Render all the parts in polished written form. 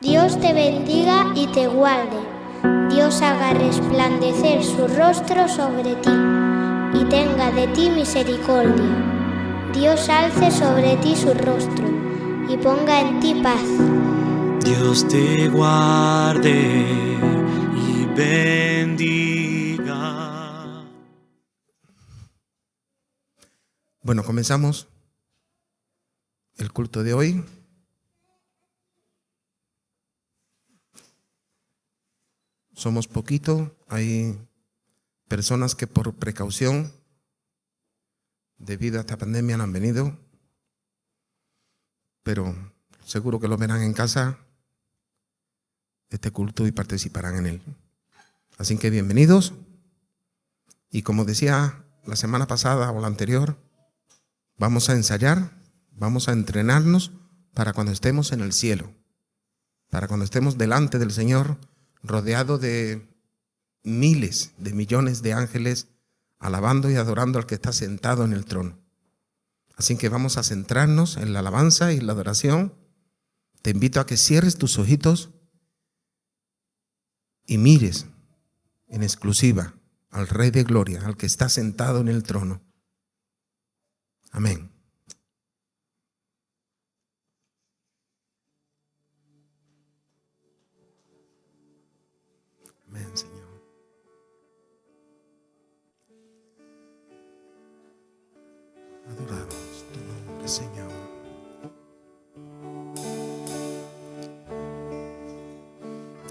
Dios te bendiga y te guarde. Dios haga resplandecer su rostro sobre ti y tenga de ti misericordia. Dios alce sobre ti su rostro y ponga en ti paz. Dios te guarde y bendiga. Bueno, comenzamos el culto de hoy. Somos poquito, hay personas que por precaución, debido a esta pandemia, no han venido, pero seguro que lo verán en casa, este culto, y participarán en él. Así que bienvenidos, y como decía la semana pasada o la anterior, vamos a ensayar, vamos a entrenarnos para cuando estemos en el cielo, para cuando estemos delante del Señor, rodeado de miles de millones de ángeles, alabando y adorando al que está sentado en el trono. Así que vamos a centrarnos en la alabanza y la adoración. Te invito a que cierres tus ojitos y mires en exclusiva al Rey de Gloria, al que está sentado en el trono. Amén. Amén, Señor. Adoramos tu nombre, Señor.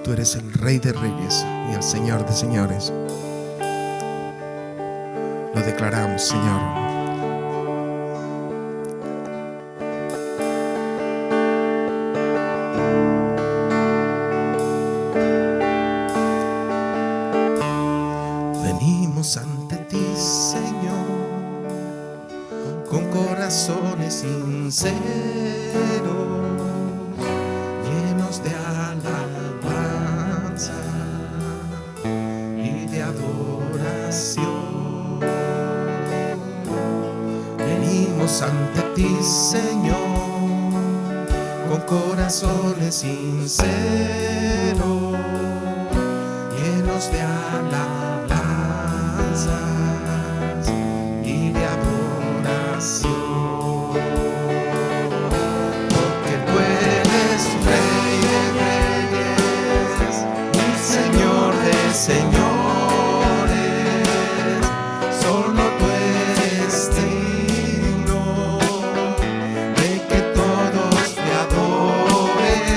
Tú eres el Rey de Reyes y el Señor de Señores. Lo declaramos, Señor. Ante ti, Señor, con corazones sinceros, llenos de alabanza y de adoración. Venimos ante ti, Señor, con corazones sinceros, llenos de alabanza y de adoración, porque tú eres Rey de Reyes y Señor de Señores. Solo tú eres digno de que todos te adoren,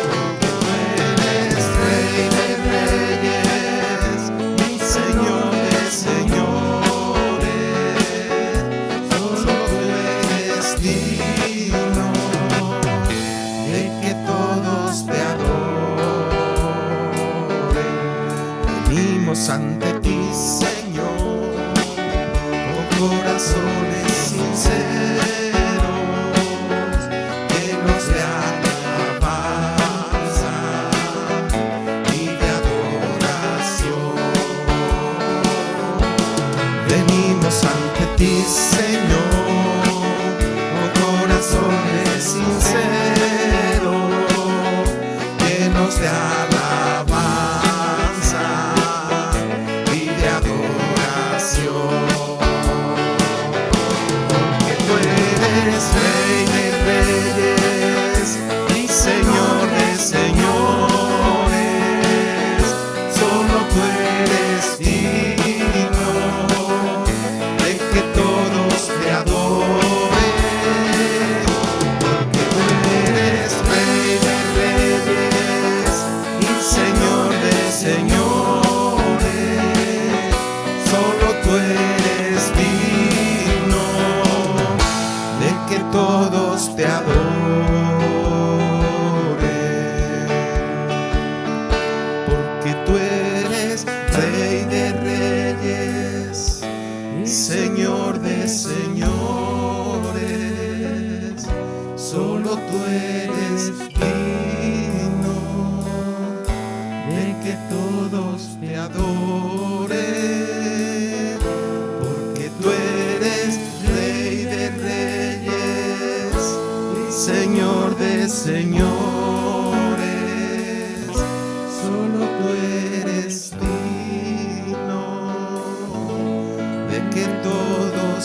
porque tú eres Rey de Reyes, Señor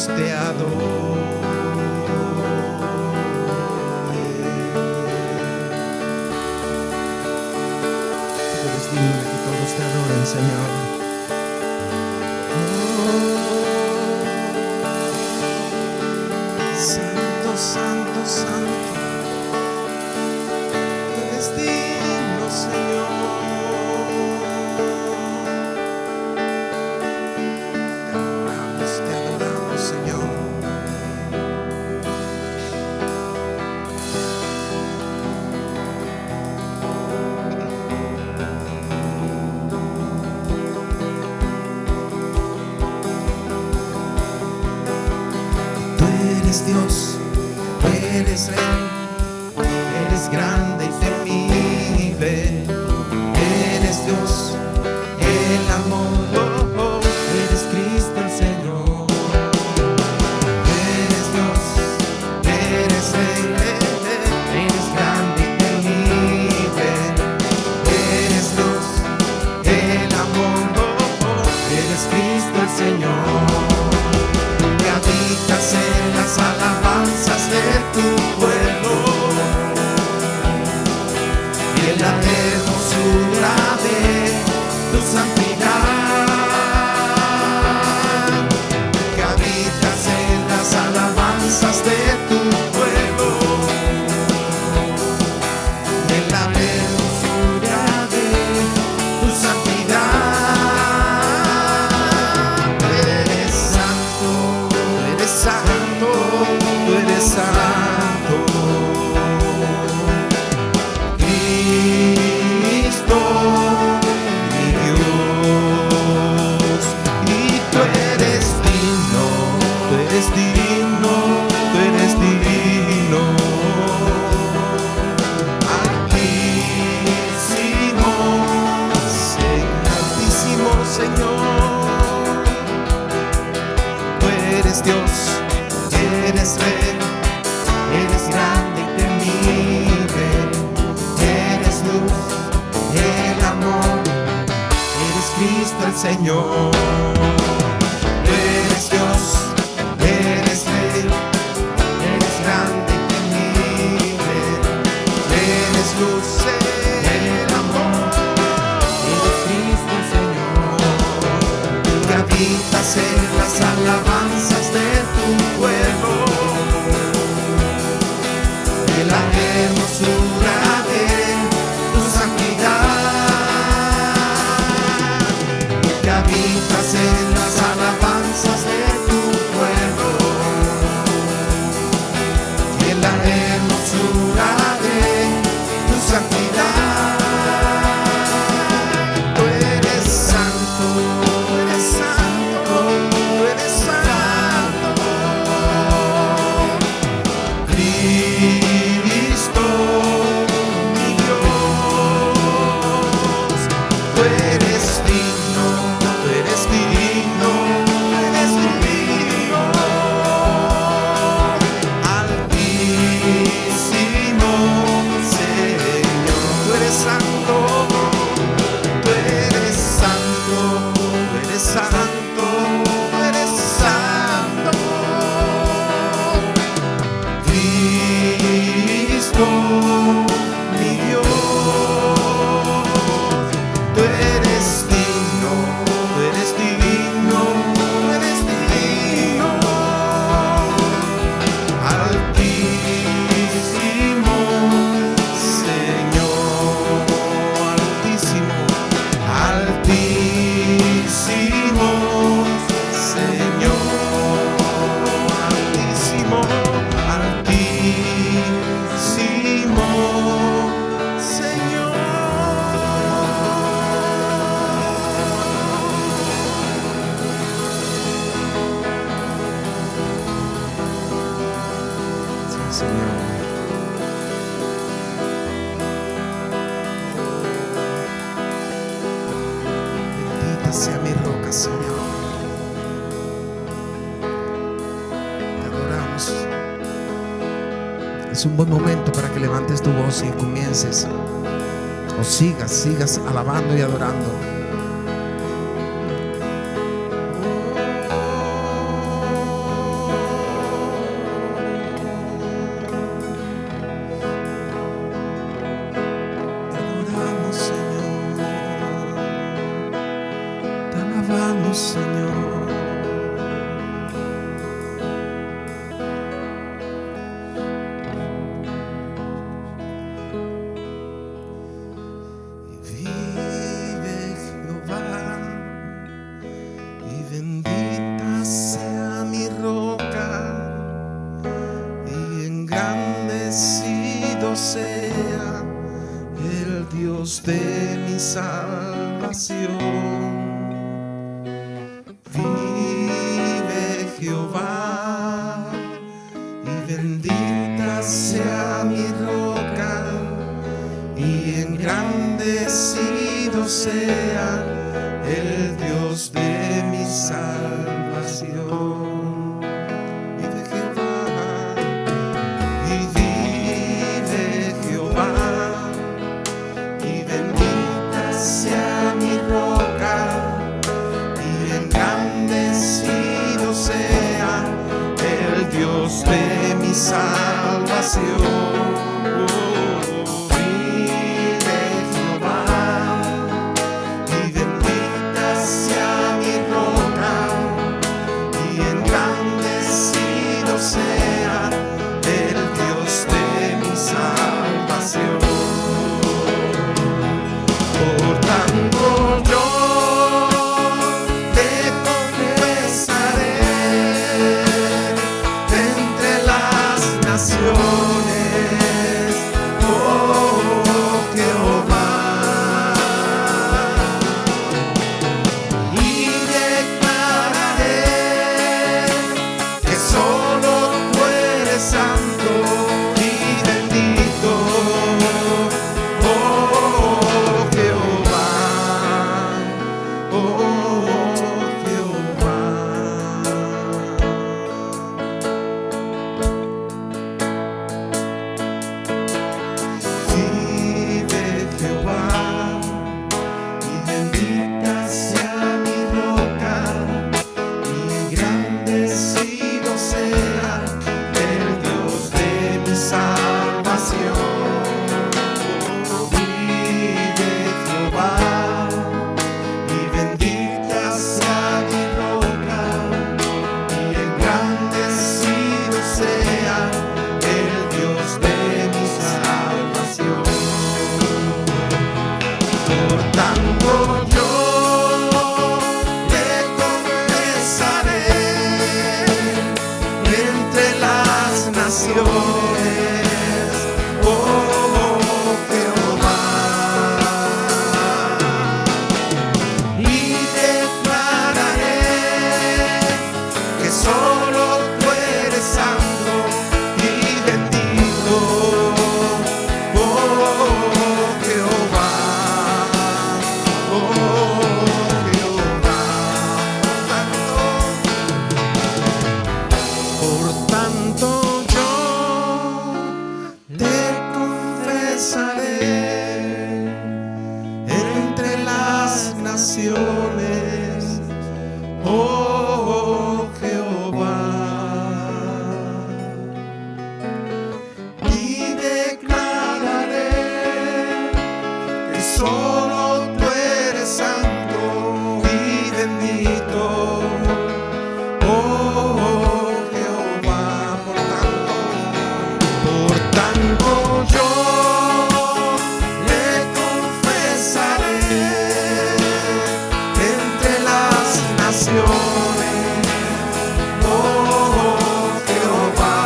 Dios te adore. Tú eres digno de que todos te adoren, Señor. Santo, santo, santo. Tú eres digno, Señor. Te adoramos, Señor. Tú eres Dios, eres Rey, eres grande y temible. Eres Dios, el amor, eres Cristo el Señor. Eres Dios, eres Rey, eres grande y temible. Eres Dios, el amor, eres Cristo el Señor. Que habitas en las alabanzas de tu pueblo y en la hermosura de tu santidad. Que habitas en las alabanzas de tu pueblo y en la hermosura de tu santidad. Tú eres santo, tú eres santo, tú eres santo. Cristo, mi Dios, y tú eres digno, tú eres digno, tú eres digno. Altísimo, altísimo Señor. Tú eres Dios, eres Rey, eres grande y temible. Eres luz, el amor, eres Cristo el Señor. Tú eres Dios, eres Rey, eres grande y temible. Eres luz, el amor, eres Cristo el Señor. Que habitas en las alabanzas de tu pueblo, de la hermosura de tu santidad. Que habitas en las alabanzas de tu pueblo, de la hermosura de tu santidad. Tú eres santo, tú eres santo, tú eres santo. Cristo, mi Dios, tú eres digno, tú eres digno, tú eres divino. Altísimo Señor, tú eres santo, tú eres santo, tú eres santo, tú eres santo. Cristo, mi Dios, tú eres digno, tú eres divino, tú eres divino. Altísimo Señor, altísimo, altísimo Señor, altísimo, altísimo Señor. Sí, Señor. Bendita sea mi roca, Señor. Te adoramos. Es un buen momento para que levantes tu voz y comiences o sigas alabando y adorando. Señor. Vive Jehová, y bendita sea mi roca, y engrandecido sea el Dios de mi salvación. Vive Jehová, y bendita sea mi roca, y engrandecido sea el Dios de mi salvación. Vive Jehová, y vive Jehová, y bendita sea mi roca, y engrandecido sea el Dios de mi salvación. Vive Jehová, y bendita sea mi roca, y engrandecido sea el Dios de mi salvación. Por tanto yo te confesaré entre las naciones, oh Jehová, y declararé que solo tú eres santo y bendito, oh Jehová, oh Jehová. Vive Jehová, y bendita sea mi roca, y engrandecido sea el Dios de mi salvación. Vive Jehová, y bendita sea mi roca, y engrandecido sea el Dios de mi salvación. Por tanto yo le confesaré entre las naciones, oh Jehová, y declararé que solo tú eres santo y bendito, oh Jehová, oh Jehová. Por tanto yo te confesaré entre las naciones, oh Jehová, y declararé que solo tú eres santo y bendito, oh Jehová. Por tanto yo le confesaré entre las naciones, oh Jehová,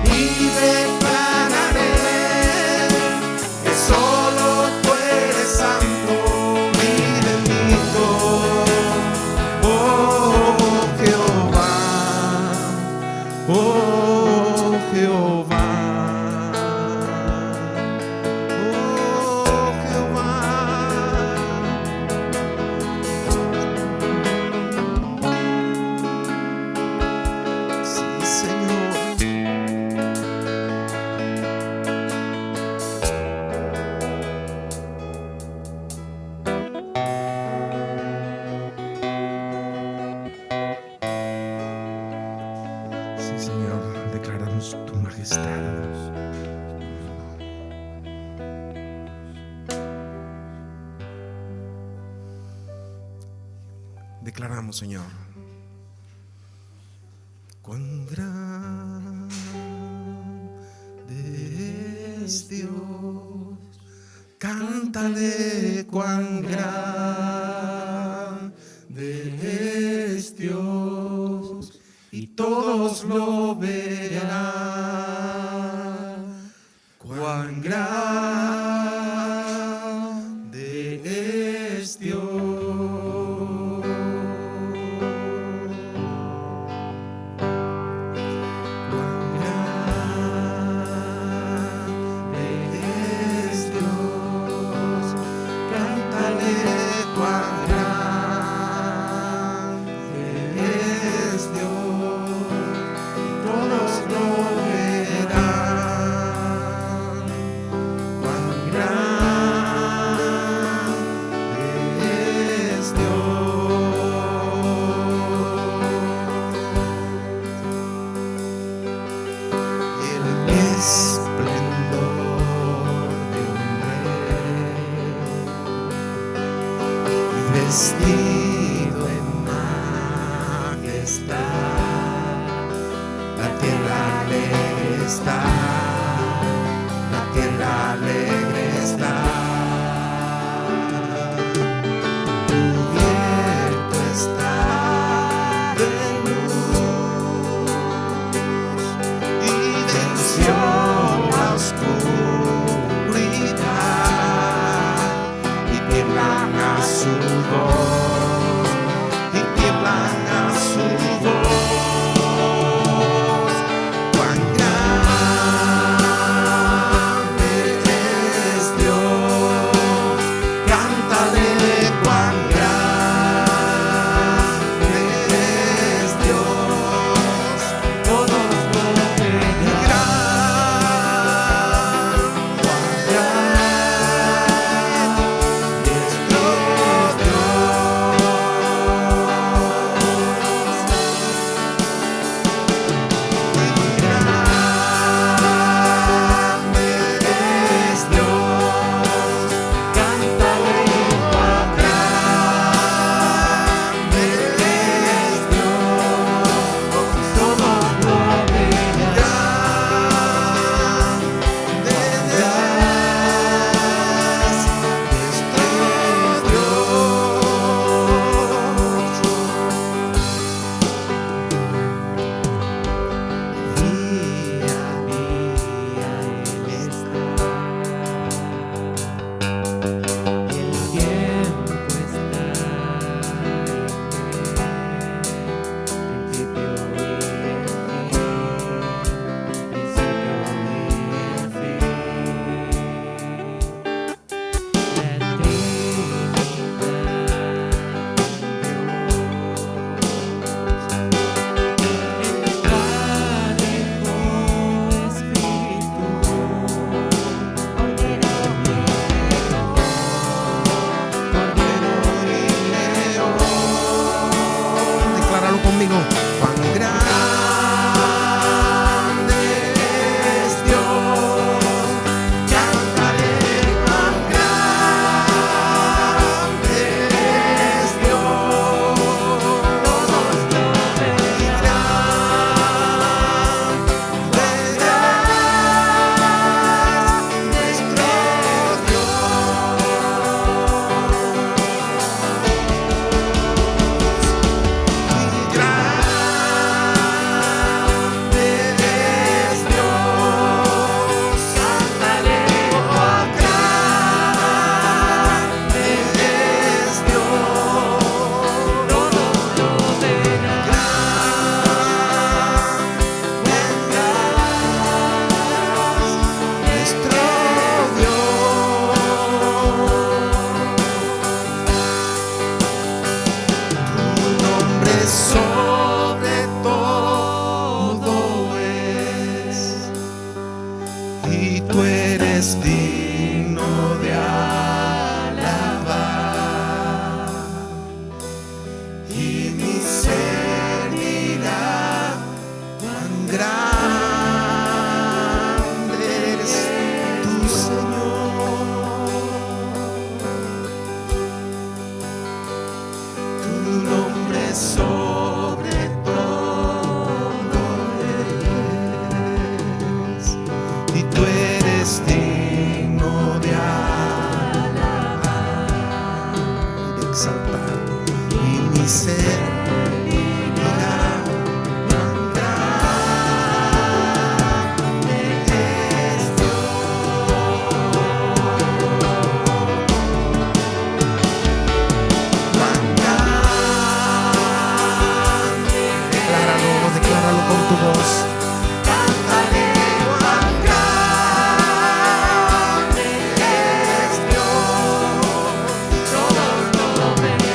y declararé que solo tú eres santo y bendito, oh Jehová, oh Jehová, oh Jehová. Sí, Señor. Sí, Señor, declaramos tu majestad. Declaramos, Señor, cuán grande es Dios. Cántale cuán grande es Dios, y todos lo verán. Cuán grande es Dios. Vestido en majestad, la tierra alegre está, la tierra alegre está. Cubierto está de luz y venció la oscuridad, y tiemblan a su voz, y tiemblan a su voz. Cuán grande es Dios, cántale cuán grande es Dios, todos lo verán. Cuán grande es Dios. Tu nombre y tú eres digno de alabar y de exaltar. y mi ser dirá cuán grande es cuán grande. Decláralo con tu voz. Cantaré cuán grande es Dios, todos lo verán.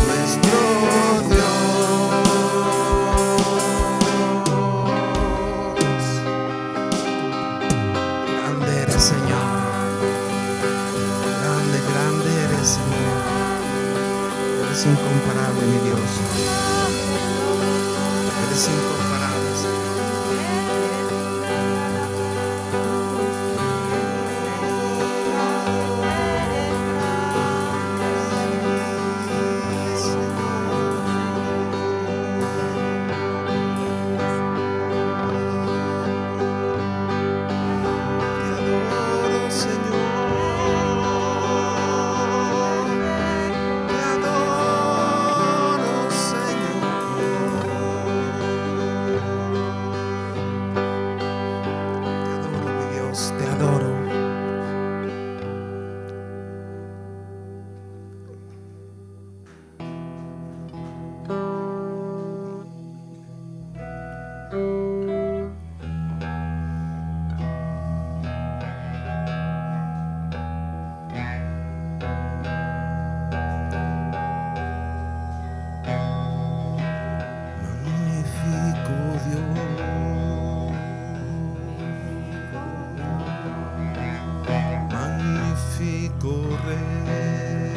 Nuestro Grande eres, Señor. Grande, grande eres, Señor. Eres incomparable, mi Dios. Eres incomparable, Señor. Te adoro. Magnífico Dios. Magnífico Rey,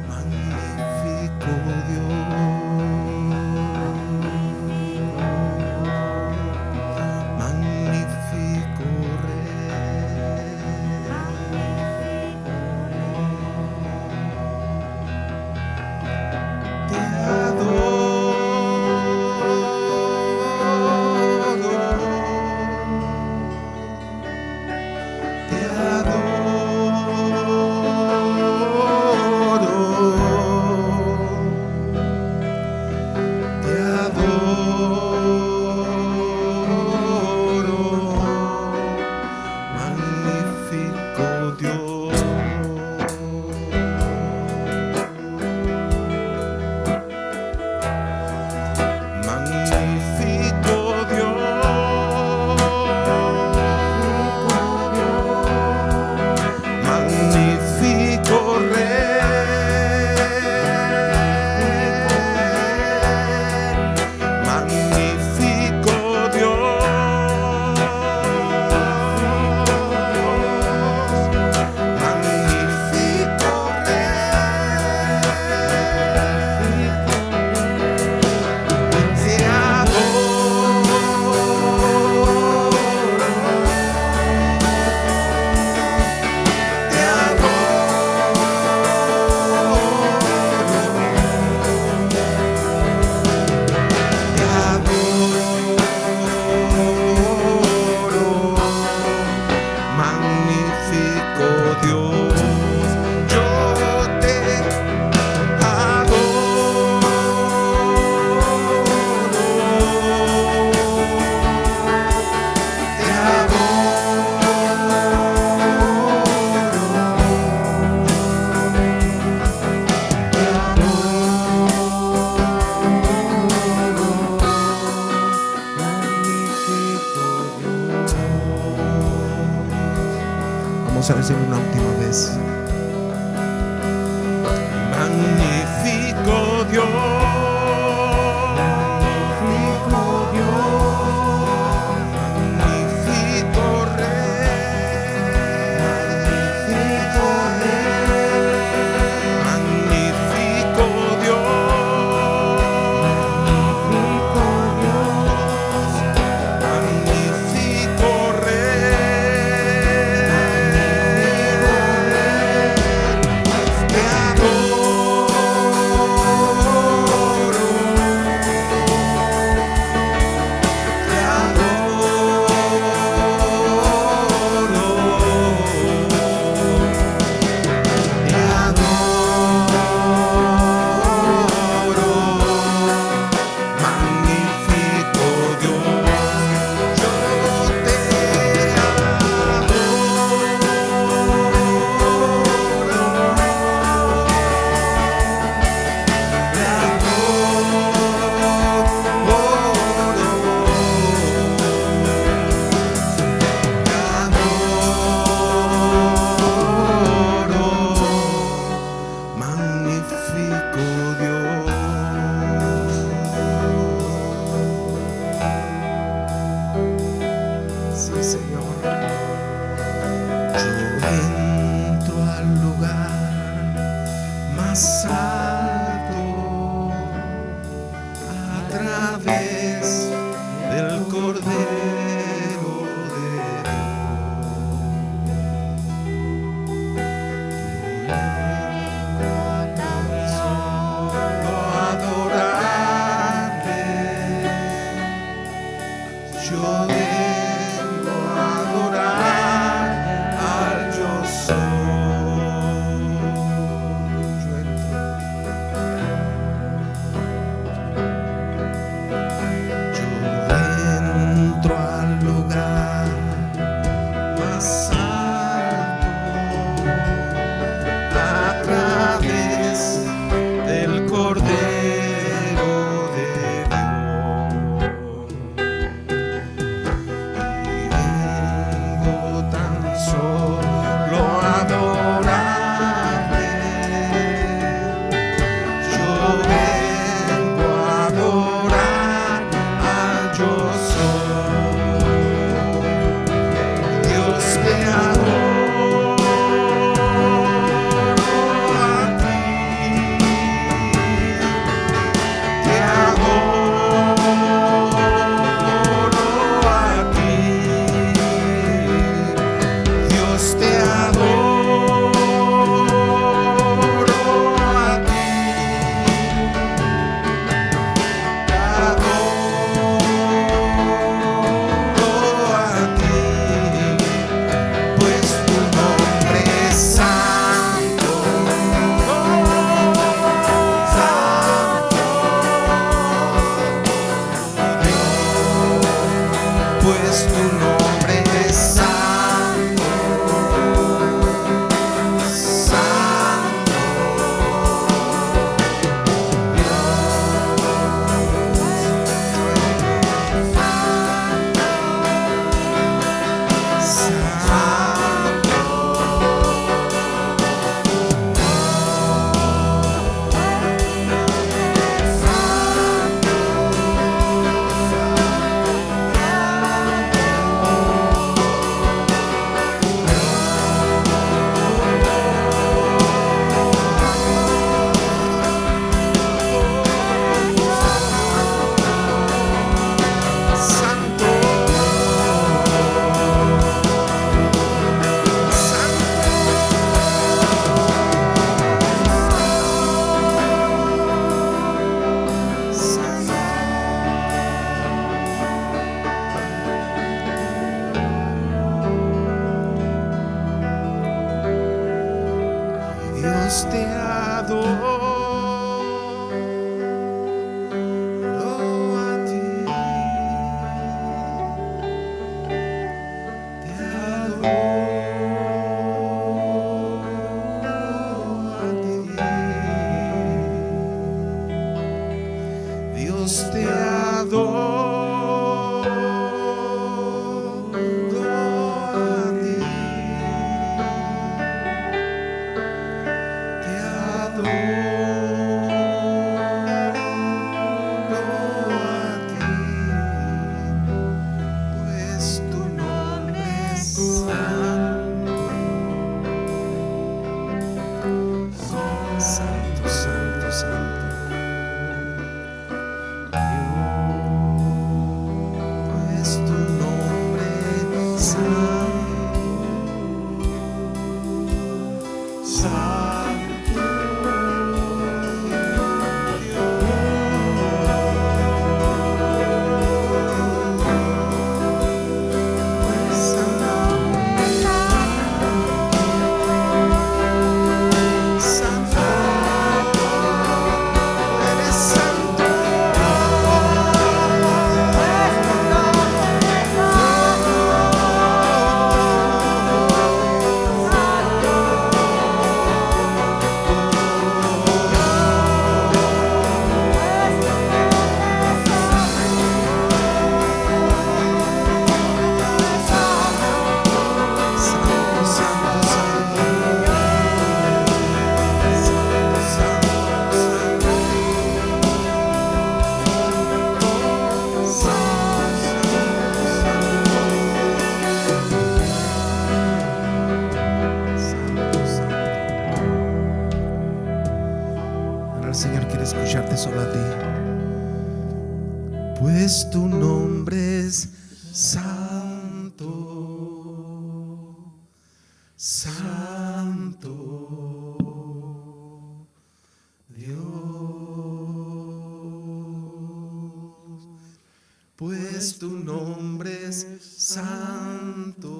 magnífico Dios, magnífico Rey. Te adoro. Te adoro, magnífico Dios. Magnífico magnífico Rey, magnífico Dios, magnífico Rey, te adoro, te magnífico Dios, yo te Vamos a decir una última vez. Magnífico través del Cordero de Dios. Solo adorarte, yo vengo a adorar al yo soy. Yo entro al lugar más alto a través del Cordero de Dios, y vengo tan solo a adorarte. Yo vengo a adorar al yo soy. Dios, te adoro a ti, te adoro a ti. Dios, te adoro a ti, te adoro a ti, pues tu nombre es santo, santo, pues tu nombre es santo, santo. Dios, te adoro a ti, te adoro a ti. Dios, te adoro a ti. Te adoro a ti, pues tu nombre es santo, santo, santo, santo. Pues tu nombre es santo, santo. pues tu nombre es santo, santo Dios, pues tu nombre es santo,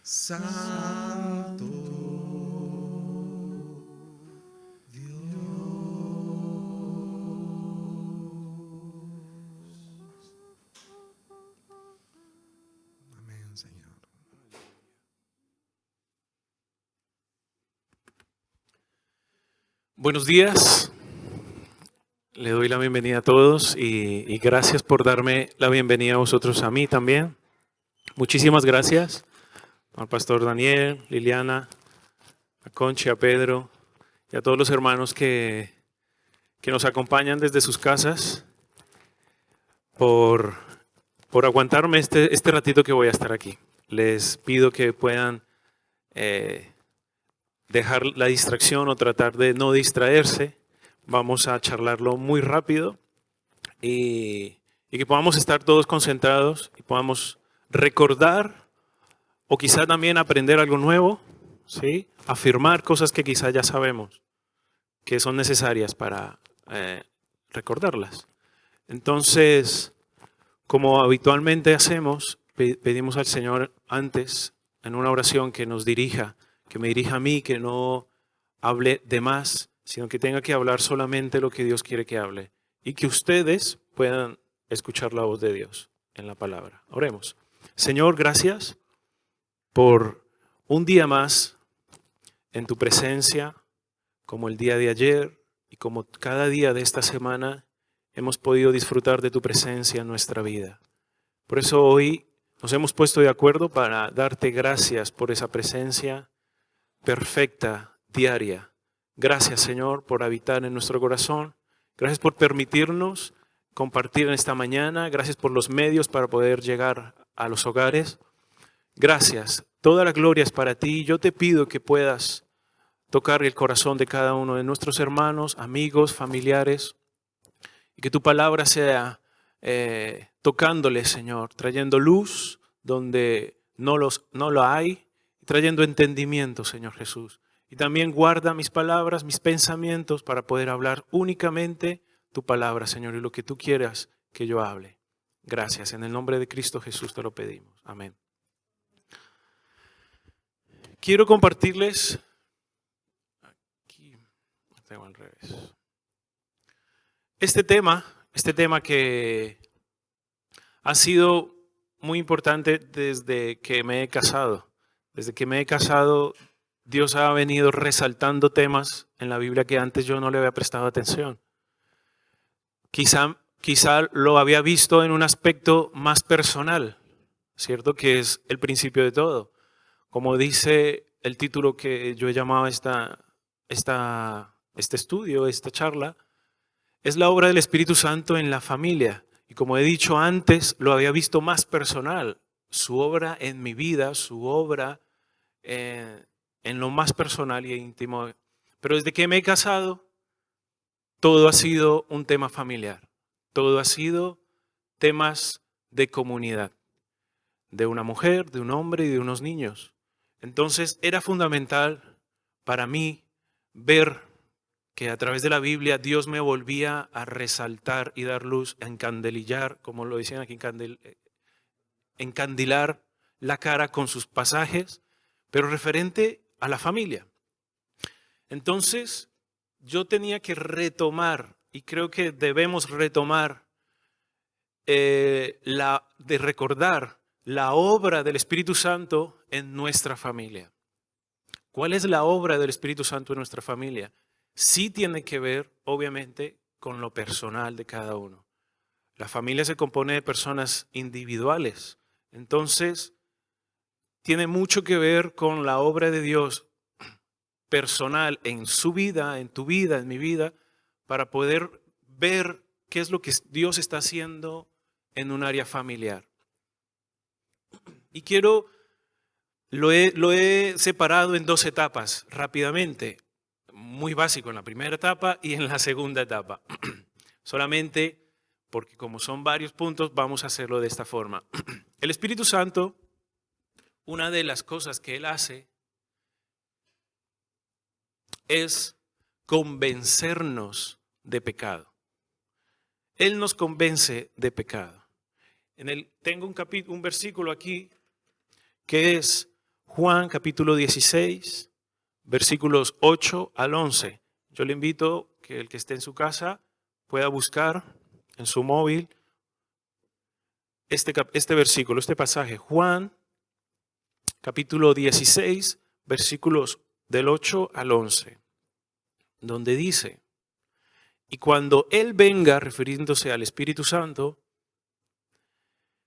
santo Amén, Señor. Buenos días, le doy la bienvenida a todos y gracias por darme la bienvenida a vosotros, a mí también. Muchísimas gracias al pastor Daniel, Liliana, a Conchi, a Pedro y a todos los hermanos que nos acompañan desde sus casas por aguantarme este ratito que voy a estar aquí. Les pido que puedan dejar la distracción o tratar de no distraerse. Vamos a charlarlo muy rápido y que podamos estar todos concentrados y podamos recordar o quizá también aprender algo nuevo, ¿sí? Afirmar cosas que quizá ya sabemos que son necesarias para recordarlas. Entonces, como habitualmente hacemos, pedimos al Señor antes en una oración que nos dirija, que me dirija a mí, que no hable de más, sino que tenga que hablar solamente lo que Dios quiere que hable y que ustedes puedan escuchar la voz de Dios en la palabra. Oremos. Señor, gracias por un día más en tu presencia, como el día de ayer y como cada día de esta semana hemos podido disfrutar de tu presencia en nuestra vida. Por eso hoy nos hemos puesto de acuerdo para darte gracias por esa presencia perfecta, diaria. Gracias, Señor, por habitar en nuestro corazón. Gracias por permitirnos compartir en esta mañana. Gracias por los medios para poder llegar a los hogares. Gracias. Toda la gloria es para ti. Yo te pido que puedas tocar el corazón de cada uno de nuestros hermanos, amigos, familiares, y que tu palabra sea tocándoles, Señor, trayendo luz donde no lo hay, trayendo entendimiento, Señor Jesús. Y también guarda mis palabras, mis pensamientos para poder hablar únicamente tu palabra, Señor, y lo que tú quieras que yo hable. Gracias. En el nombre de Cristo Jesús te lo pedimos. Amén. Quiero compartirles, aquí tengo al revés, este tema que ha sido muy importante desde que me he casado. Desde que me he casado, Dios ha venido resaltando temas en la Biblia que antes yo no le había prestado atención. Quizá lo había visto en un aspecto más personal, ¿cierto? Que es el principio de todo. Como dice el título que yo he llamado este estudio, esta charla, es la obra del Espíritu Santo en la familia. Y como he dicho antes, lo había visto más personal. Su obra en mi vida, su obra en lo más personal y íntimo. Pero desde que me he casado, todo ha sido un tema familiar. Todo ha sido temas de comunidad. De una mujer, de un hombre y de unos niños. Entonces era fundamental para mí ver que a través de la Biblia Dios me volvía a resaltar y dar luz, a encandelillar, como lo decían aquí, encandilar la cara con sus pasajes, pero referente a la familia. Entonces, yo tenía que retomar, y creo que debemos retomar, de recordar la obra del Espíritu Santo en nuestra familia. ¿Cuál es la obra del Espíritu Santo en nuestra familia? Sí tiene que ver, obviamente, con lo personal de cada uno. La familia se compone de personas individuales. Entonces, tiene mucho que ver con la obra de Dios personal en su vida, en tu vida, en mi vida, para poder ver qué es lo que Dios está haciendo en un área familiar. Y lo he separado en dos etapas, rápidamente. Muy básico en la primera etapa y en la segunda etapa. Solamente porque como son varios puntos, vamos a hacerlo de esta forma. El Espíritu Santo, una de las cosas que Él hace es convencernos de pecado. Él nos convence de pecado. Tengo un versículo aquí que es Juan capítulo 16, versículos 8 al 11. Yo le invito que el que esté en su casa pueda buscar en su móvil este versículo, este pasaje. Juan capítulo 16, versículos del 8 al 11, donde dice: y cuando Él venga, refiriéndose al Espíritu Santo,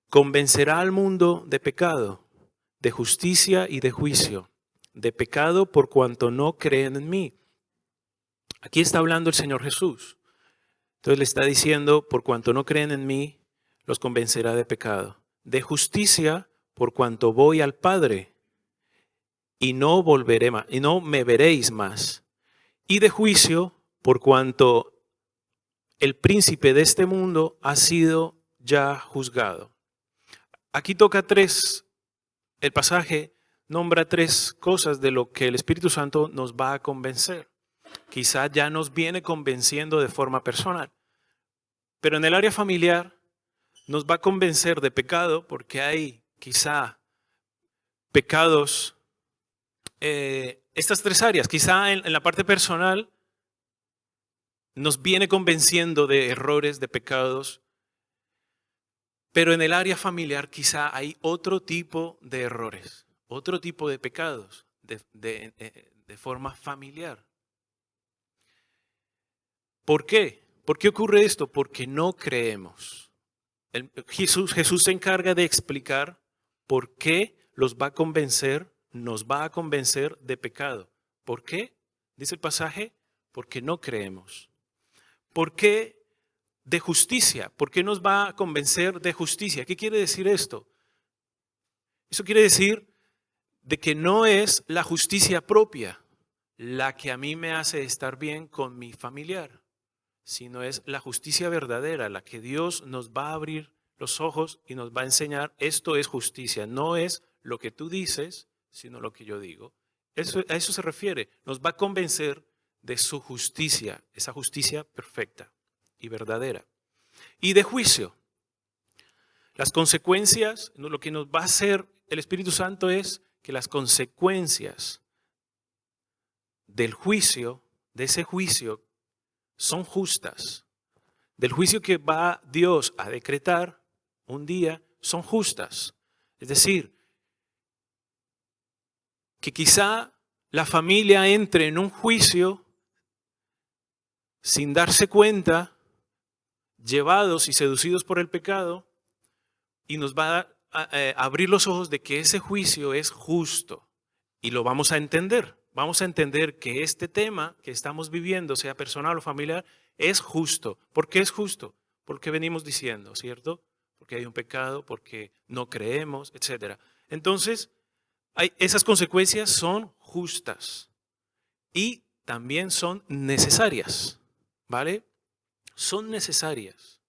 convencerá al mundo de pecado, de justicia y de juicio. De pecado por cuanto no creen en mí. Aquí está hablando el Señor Jesús. Entonces le está diciendo, por cuanto no creen en mí, los convencerá de pecado. De justicia por cuanto voy al Padre y no volveré más, y no me veréis más. Y de juicio por cuanto el príncipe de este mundo ha sido ya juzgado. Aquí toca el pasaje nombra tres cosas de lo que el Espíritu Santo nos va a convencer. Quizá ya nos viene convenciendo de forma personal, pero en el área familiar nos va a convencer de pecado porque hay quizá pecados, estas tres áreas. Quizá en la parte personal nos viene convenciendo de errores, de pecados, pero en el área familiar quizá hay otro tipo de errores, otro tipo de pecados de forma familiar. ¿Por qué? ¿Por qué ocurre esto? Porque no creemos. Jesús se encarga de explicar por qué nos va a convencer de pecado. ¿Por qué? Dice el pasaje, porque no creemos. ¿Por qué de justicia? ¿Por qué nos va a convencer de justicia? ¿Qué quiere decir esto? Eso quiere decir de que no es la justicia propia la que a mí me hace estar bien con mi familiar, sino es la justicia verdadera, la que Dios nos va a abrir los ojos y nos va a enseñar, esto es justicia, no es lo que tú dices, sino lo que yo digo. A eso se refiere, nos va a convencer de su justicia, esa justicia perfecta y verdadera. Y de juicio. Las consecuencias, lo que nos va a hacer el Espíritu Santo es que las consecuencias del juicio, de ese juicio, son justas. Del juicio que va Dios a decretar un día, son justas. Es decir, que quizá la familia entre en un juicio sin darse cuenta, llevados y seducidos por el pecado, y nos va a abrir los ojos de que ese juicio es justo. Y lo vamos a entender. Vamos a entender que este tema que estamos viviendo, sea personal o familiar, es justo. ¿Por qué es justo? Porque venimos diciendo, ¿cierto? Porque hay un pecado, porque no creemos, etc. Entonces, esas consecuencias son justas y también son necesarias, ¿vale? Son necesarias.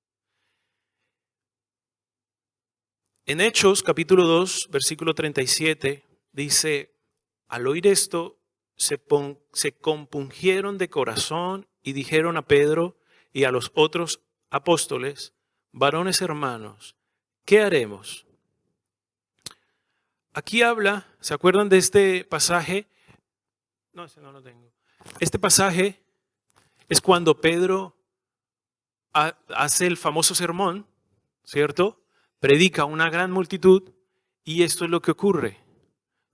En Hechos, capítulo 2, versículo 37, dice, al oír esto, se compungieron de corazón y dijeron a Pedro y a los otros apóstoles, varones hermanos, ¿qué haremos? Aquí habla, ¿se acuerdan de este pasaje? No, ese no lo tengo. Este pasaje es cuando Pedro hace el famoso sermón, ¿cierto? Predica a una gran multitud y esto es lo que ocurre.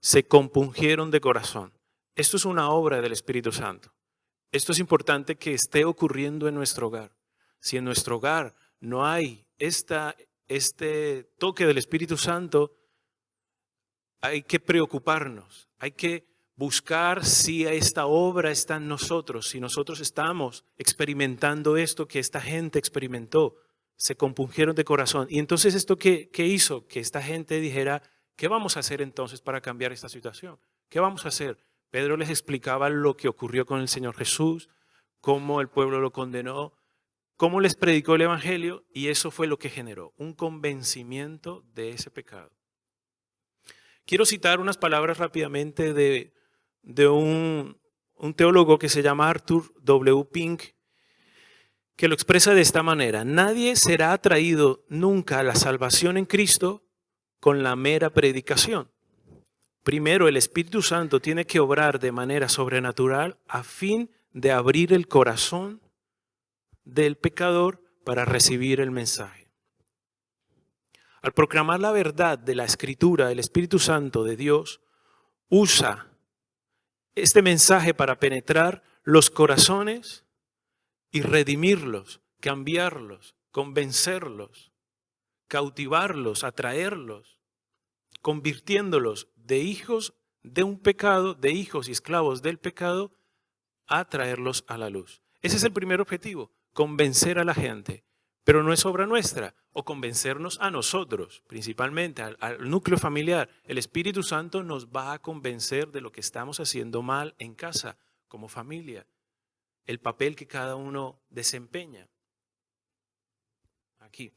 Se compungieron de corazón. Esto es una obra del Espíritu Santo. Esto es importante que esté ocurriendo en nuestro hogar. Si en nuestro hogar no hay este toque del Espíritu Santo, hay que preocuparnos, hay que buscar si esta obra está en nosotros, si nosotros estamos experimentando esto que esta gente experimentó. Se compungieron de corazón. Y entonces esto ¿qué hizo? Que esta gente dijera, ¿qué vamos a hacer entonces para cambiar esta situación? ¿Qué vamos a hacer? Pedro les explicaba lo que ocurrió con el Señor Jesús, cómo el pueblo lo condenó, cómo les predicó el evangelio, y eso fue lo que generó un convencimiento de ese pecado. Quiero citar unas palabras rápidamente de un teólogo que se llama Arthur W. Pink, que lo expresa de esta manera: nadie será atraído nunca a la salvación en Cristo con la mera predicación. Primero, el Espíritu Santo tiene que obrar de manera sobrenatural a fin de abrir el corazón del pecador para recibir el mensaje. Al proclamar la verdad de la Escritura, el Espíritu Santo de Dios usa este mensaje para penetrar los corazones y redimirlos, cambiarlos, convencerlos, cautivarlos, atraerlos, convirtiéndolos de hijos de un pecado, de hijos y esclavos del pecado, a traerlos a la luz. Ese es el primer objetivo, convencer a la gente. Pero no es obra nuestra, o convencernos a nosotros, principalmente al núcleo familiar. El Espíritu Santo nos va a convencer de lo que estamos haciendo mal en casa, como familia, el papel que cada uno desempeña. Aquí.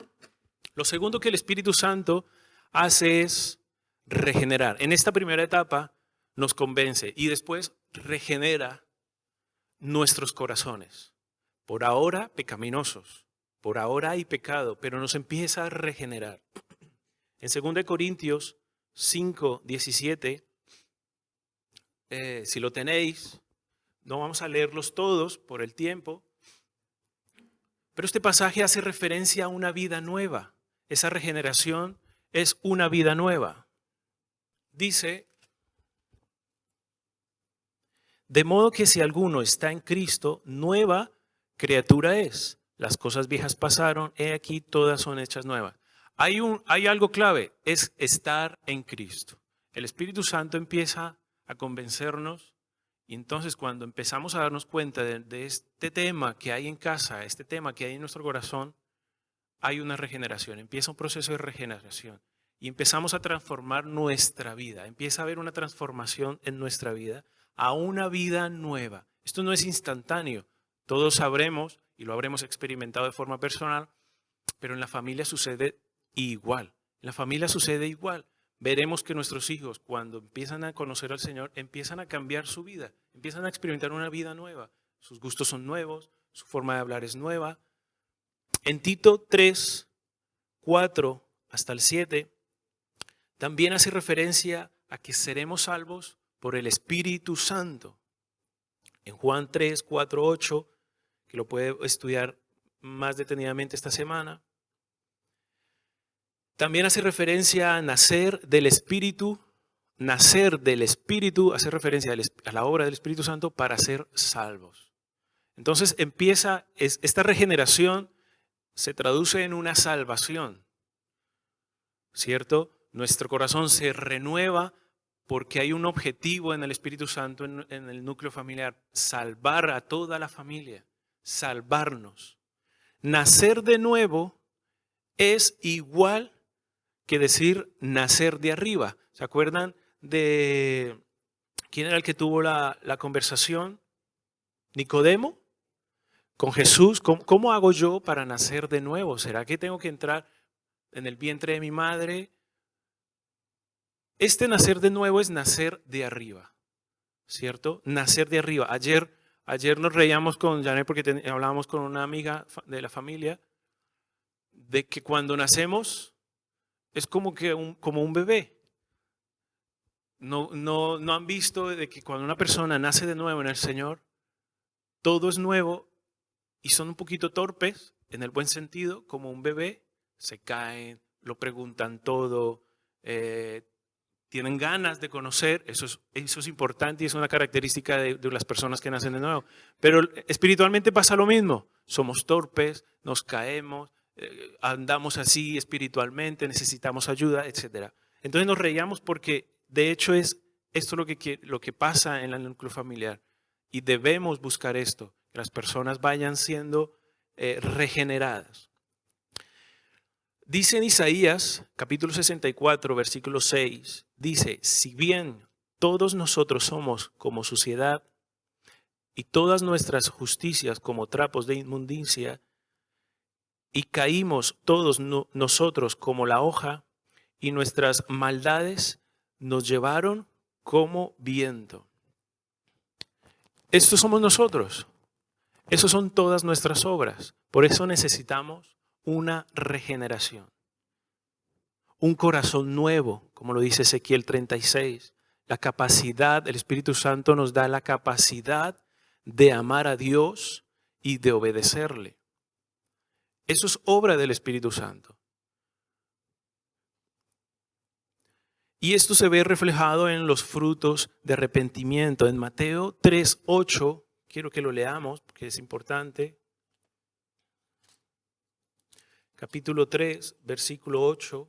Lo segundo que el Espíritu Santo hace es regenerar. En esta primera etapa nos convence y después regenera nuestros corazones. Por ahora pecaminosos. Por ahora hay pecado, pero nos empieza a regenerar. En 2 Corintios 5, 17, si lo tenéis, no vamos a leerlos todos por el tiempo, pero este pasaje hace referencia a una vida nueva. Esa regeneración es una vida nueva. Dice: de modo que si alguno está en Cristo, nueva criatura es. Las cosas viejas pasaron, he aquí todas son hechas nuevas. Hay algo clave, es estar en Cristo. El Espíritu Santo empieza a convencernos y entonces cuando empezamos a darnos cuenta de este tema que hay en casa, este tema que hay en nuestro corazón, hay una regeneración, empieza un proceso de regeneración y empezamos a transformar nuestra vida. Empieza a haber una transformación en nuestra vida a una vida nueva. Esto no es instantáneo, todos sabremos y lo habremos experimentado de forma personal, pero en la familia sucede igual. En la familia sucede igual. Veremos que nuestros hijos, cuando empiezan a conocer al Señor, empiezan a cambiar su vida, empiezan a experimentar una vida nueva. Sus gustos son nuevos, su forma de hablar es nueva. En Tito 3, 4 hasta el 7, también hace referencia a que seremos salvos por el Espíritu Santo. En Juan 3, 4, 8, que lo puede estudiar más detenidamente esta semana. También hace referencia a nacer del Espíritu. Nacer del Espíritu hace referencia a la obra del Espíritu Santo para ser salvos. Entonces empieza, esta regeneración se traduce en una salvación, ¿cierto? Nuestro corazón se renueva porque hay un objetivo en el Espíritu Santo, en el núcleo familiar: salvar a toda la familia. Salvarnos. Nacer de nuevo es igual que decir nacer de arriba. ¿Se acuerdan de quién era el que tuvo la conversación? Nicodemo con Jesús. ¿Cómo hago yo para nacer de nuevo? ¿Será que tengo que entrar en el vientre de mi madre? Este nacer de nuevo es nacer de arriba, ¿cierto? Nacer de arriba. Ayer nos reíamos con Janet porque hablábamos con una amiga de la familia de que cuando nacemos es como un bebé. No han visto de que cuando una persona nace de nuevo en el Señor, todo es nuevo y son un poquito torpes, en el buen sentido, como un bebé. Se caen, lo preguntan todo, tienen ganas de conocer. Eso es importante y es una característica de las personas que nacen de nuevo. Pero espiritualmente pasa lo mismo. Somos torpes, nos caemos, andamos así espiritualmente, necesitamos ayuda, etc. Entonces nos reíamos porque de hecho es esto lo que pasa en el núcleo familiar. Y debemos buscar esto, que las personas vayan siendo regeneradas. Dice en Isaías, capítulo 64, versículo 6, dice: si bien todos nosotros somos como suciedad y todas nuestras justicias como trapos de inmundicia, y caímos todos nosotros como la hoja, y nuestras maldades nos llevaron como viento. Estos somos nosotros. Esas son todas nuestras obras. Por eso necesitamos una regeneración. Un corazón nuevo, como lo dice Ezequiel 36. La capacidad, el Espíritu Santo nos da la capacidad de amar a Dios y de obedecerle. Eso es obra del Espíritu Santo. Y esto se ve reflejado en los frutos de arrepentimiento. En Mateo 3:8, quiero que lo leamos porque es importante. Capítulo 3, versículo 8.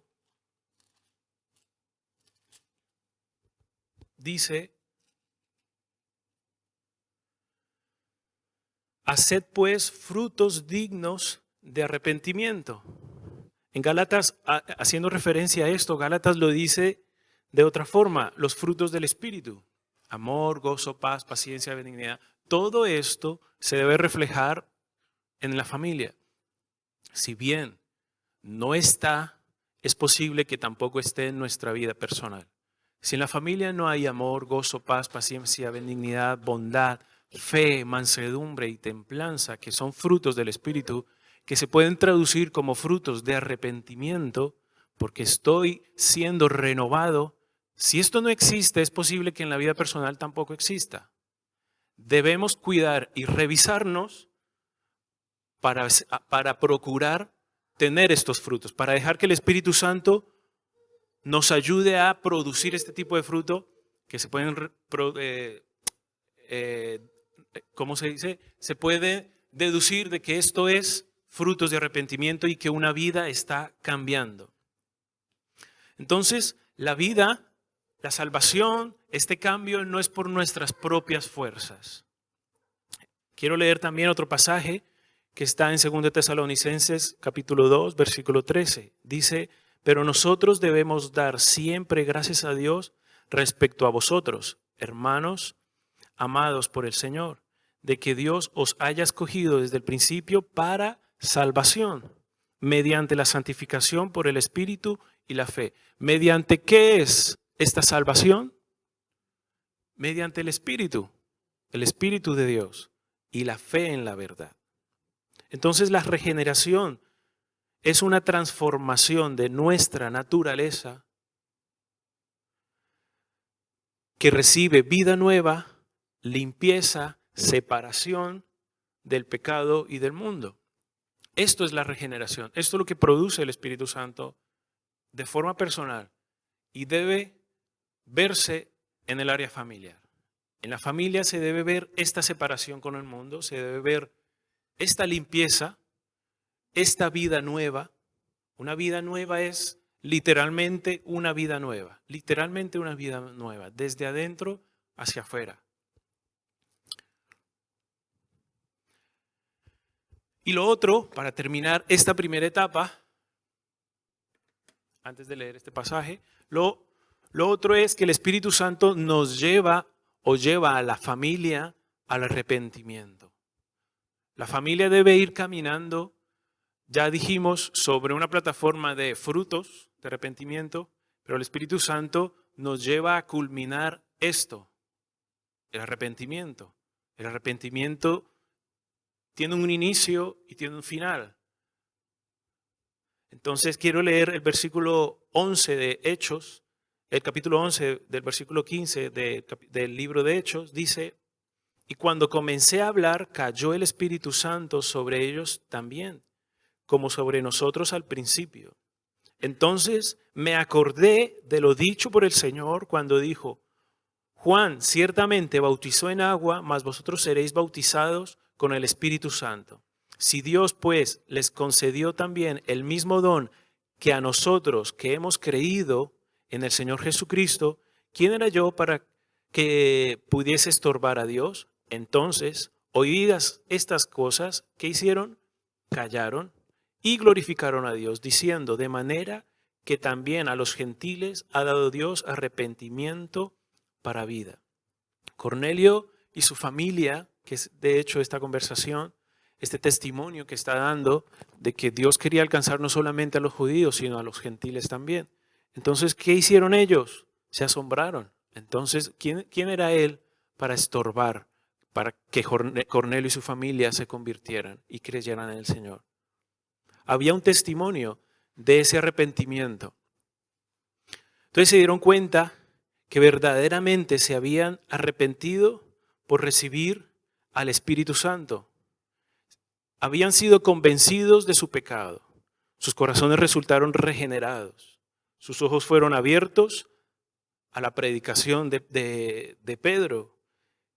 Dice: haced pues frutos dignos de arrepentimiento. En Gálatas, haciendo referencia a esto, Gálatas lo dice de otra forma: los frutos del Espíritu. Amor, gozo, paz, paciencia, benignidad. Todo esto se debe reflejar en la familia. Si bien no está, es posible que tampoco esté en nuestra vida personal. Si en la familia no hay amor, gozo, paz, paciencia, benignidad, bondad, fe, mansedumbre y templanza, que son frutos del Espíritu, que se pueden traducir como frutos de arrepentimiento, porque estoy siendo renovado. Si esto no existe, es posible que en la vida personal tampoco exista. Debemos cuidar y revisarnos para procurar tener estos frutos, para dejar que el Espíritu Santo nos ayude a producir este tipo de fruto que se pueden, ¿cómo se dice? Se puede deducir de que esto es frutos de arrepentimiento y que una vida está cambiando. Entonces, la vida, la salvación, este cambio no es por nuestras propias fuerzas. Quiero leer también otro pasaje que está en 2 Tesalonicenses capítulo 2, versículo 13. Dice: pero nosotros debemos dar siempre gracias a Dios respecto a vosotros, hermanos, amados por el Señor, de que Dios os haya escogido desde el principio para salvación, mediante la santificación por el Espíritu y la fe. ¿Mediante qué es esta salvación? Mediante el Espíritu de Dios y la fe en la verdad. Entonces la regeneración es una transformación de nuestra naturaleza que recibe vida nueva, limpieza, separación del pecado y del mundo. Esto es la regeneración. Esto es lo que produce el Espíritu Santo de forma personal y debe verse en el área familiar. En la familia se debe ver esta separación con el mundo, se debe ver esta limpieza, esta vida nueva. Una vida nueva es literalmente una vida nueva, desde adentro hacia afuera. Y lo otro, para terminar esta primera etapa, antes de leer este pasaje, lo otro es que el Espíritu Santo nos lleva a la familia al arrepentimiento. La familia debe ir caminando, ya dijimos, sobre una plataforma de frutos de arrepentimiento, pero el Espíritu Santo nos lleva a culminar esto, el arrepentimiento. El arrepentimiento tiene un inicio y tiene un final. Entonces quiero leer el versículo 11 de Hechos, el capítulo 11 del versículo 15 del libro de Hechos, dice: y cuando comencé a hablar, cayó el Espíritu Santo sobre ellos también, como sobre nosotros al principio. Entonces me acordé de lo dicho por el Señor cuando dijo: Juan ciertamente bautizó en agua, mas vosotros seréis bautizados con el Espíritu Santo. Si Dios pues les concedió también el mismo don que a nosotros que hemos creído en el Señor Jesucristo, ¿quién era yo para que pudiese estorbar a Dios? Entonces, oídas estas cosas, ¿qué hicieron? Callaron y glorificaron a Dios, diciendo: de manera que también a los gentiles ha dado Dios arrepentimiento para vida. Cornelio y su familia, que es de hecho esta conversación, este testimonio que está dando de que Dios quería alcanzar no solamente a los judíos, sino a los gentiles también. Entonces, ¿qué hicieron ellos? Se asombraron. Entonces, ¿quién era él para estorbar, para que Cornelio y su familia se convirtieran y creyeran en el Señor? Había un testimonio de ese arrepentimiento. Entonces se dieron cuenta que verdaderamente se habían arrepentido por recibir al Espíritu Santo. Habían sido convencidos de su pecado. Sus corazones resultaron regenerados. Sus ojos fueron abiertos a la predicación de Pedro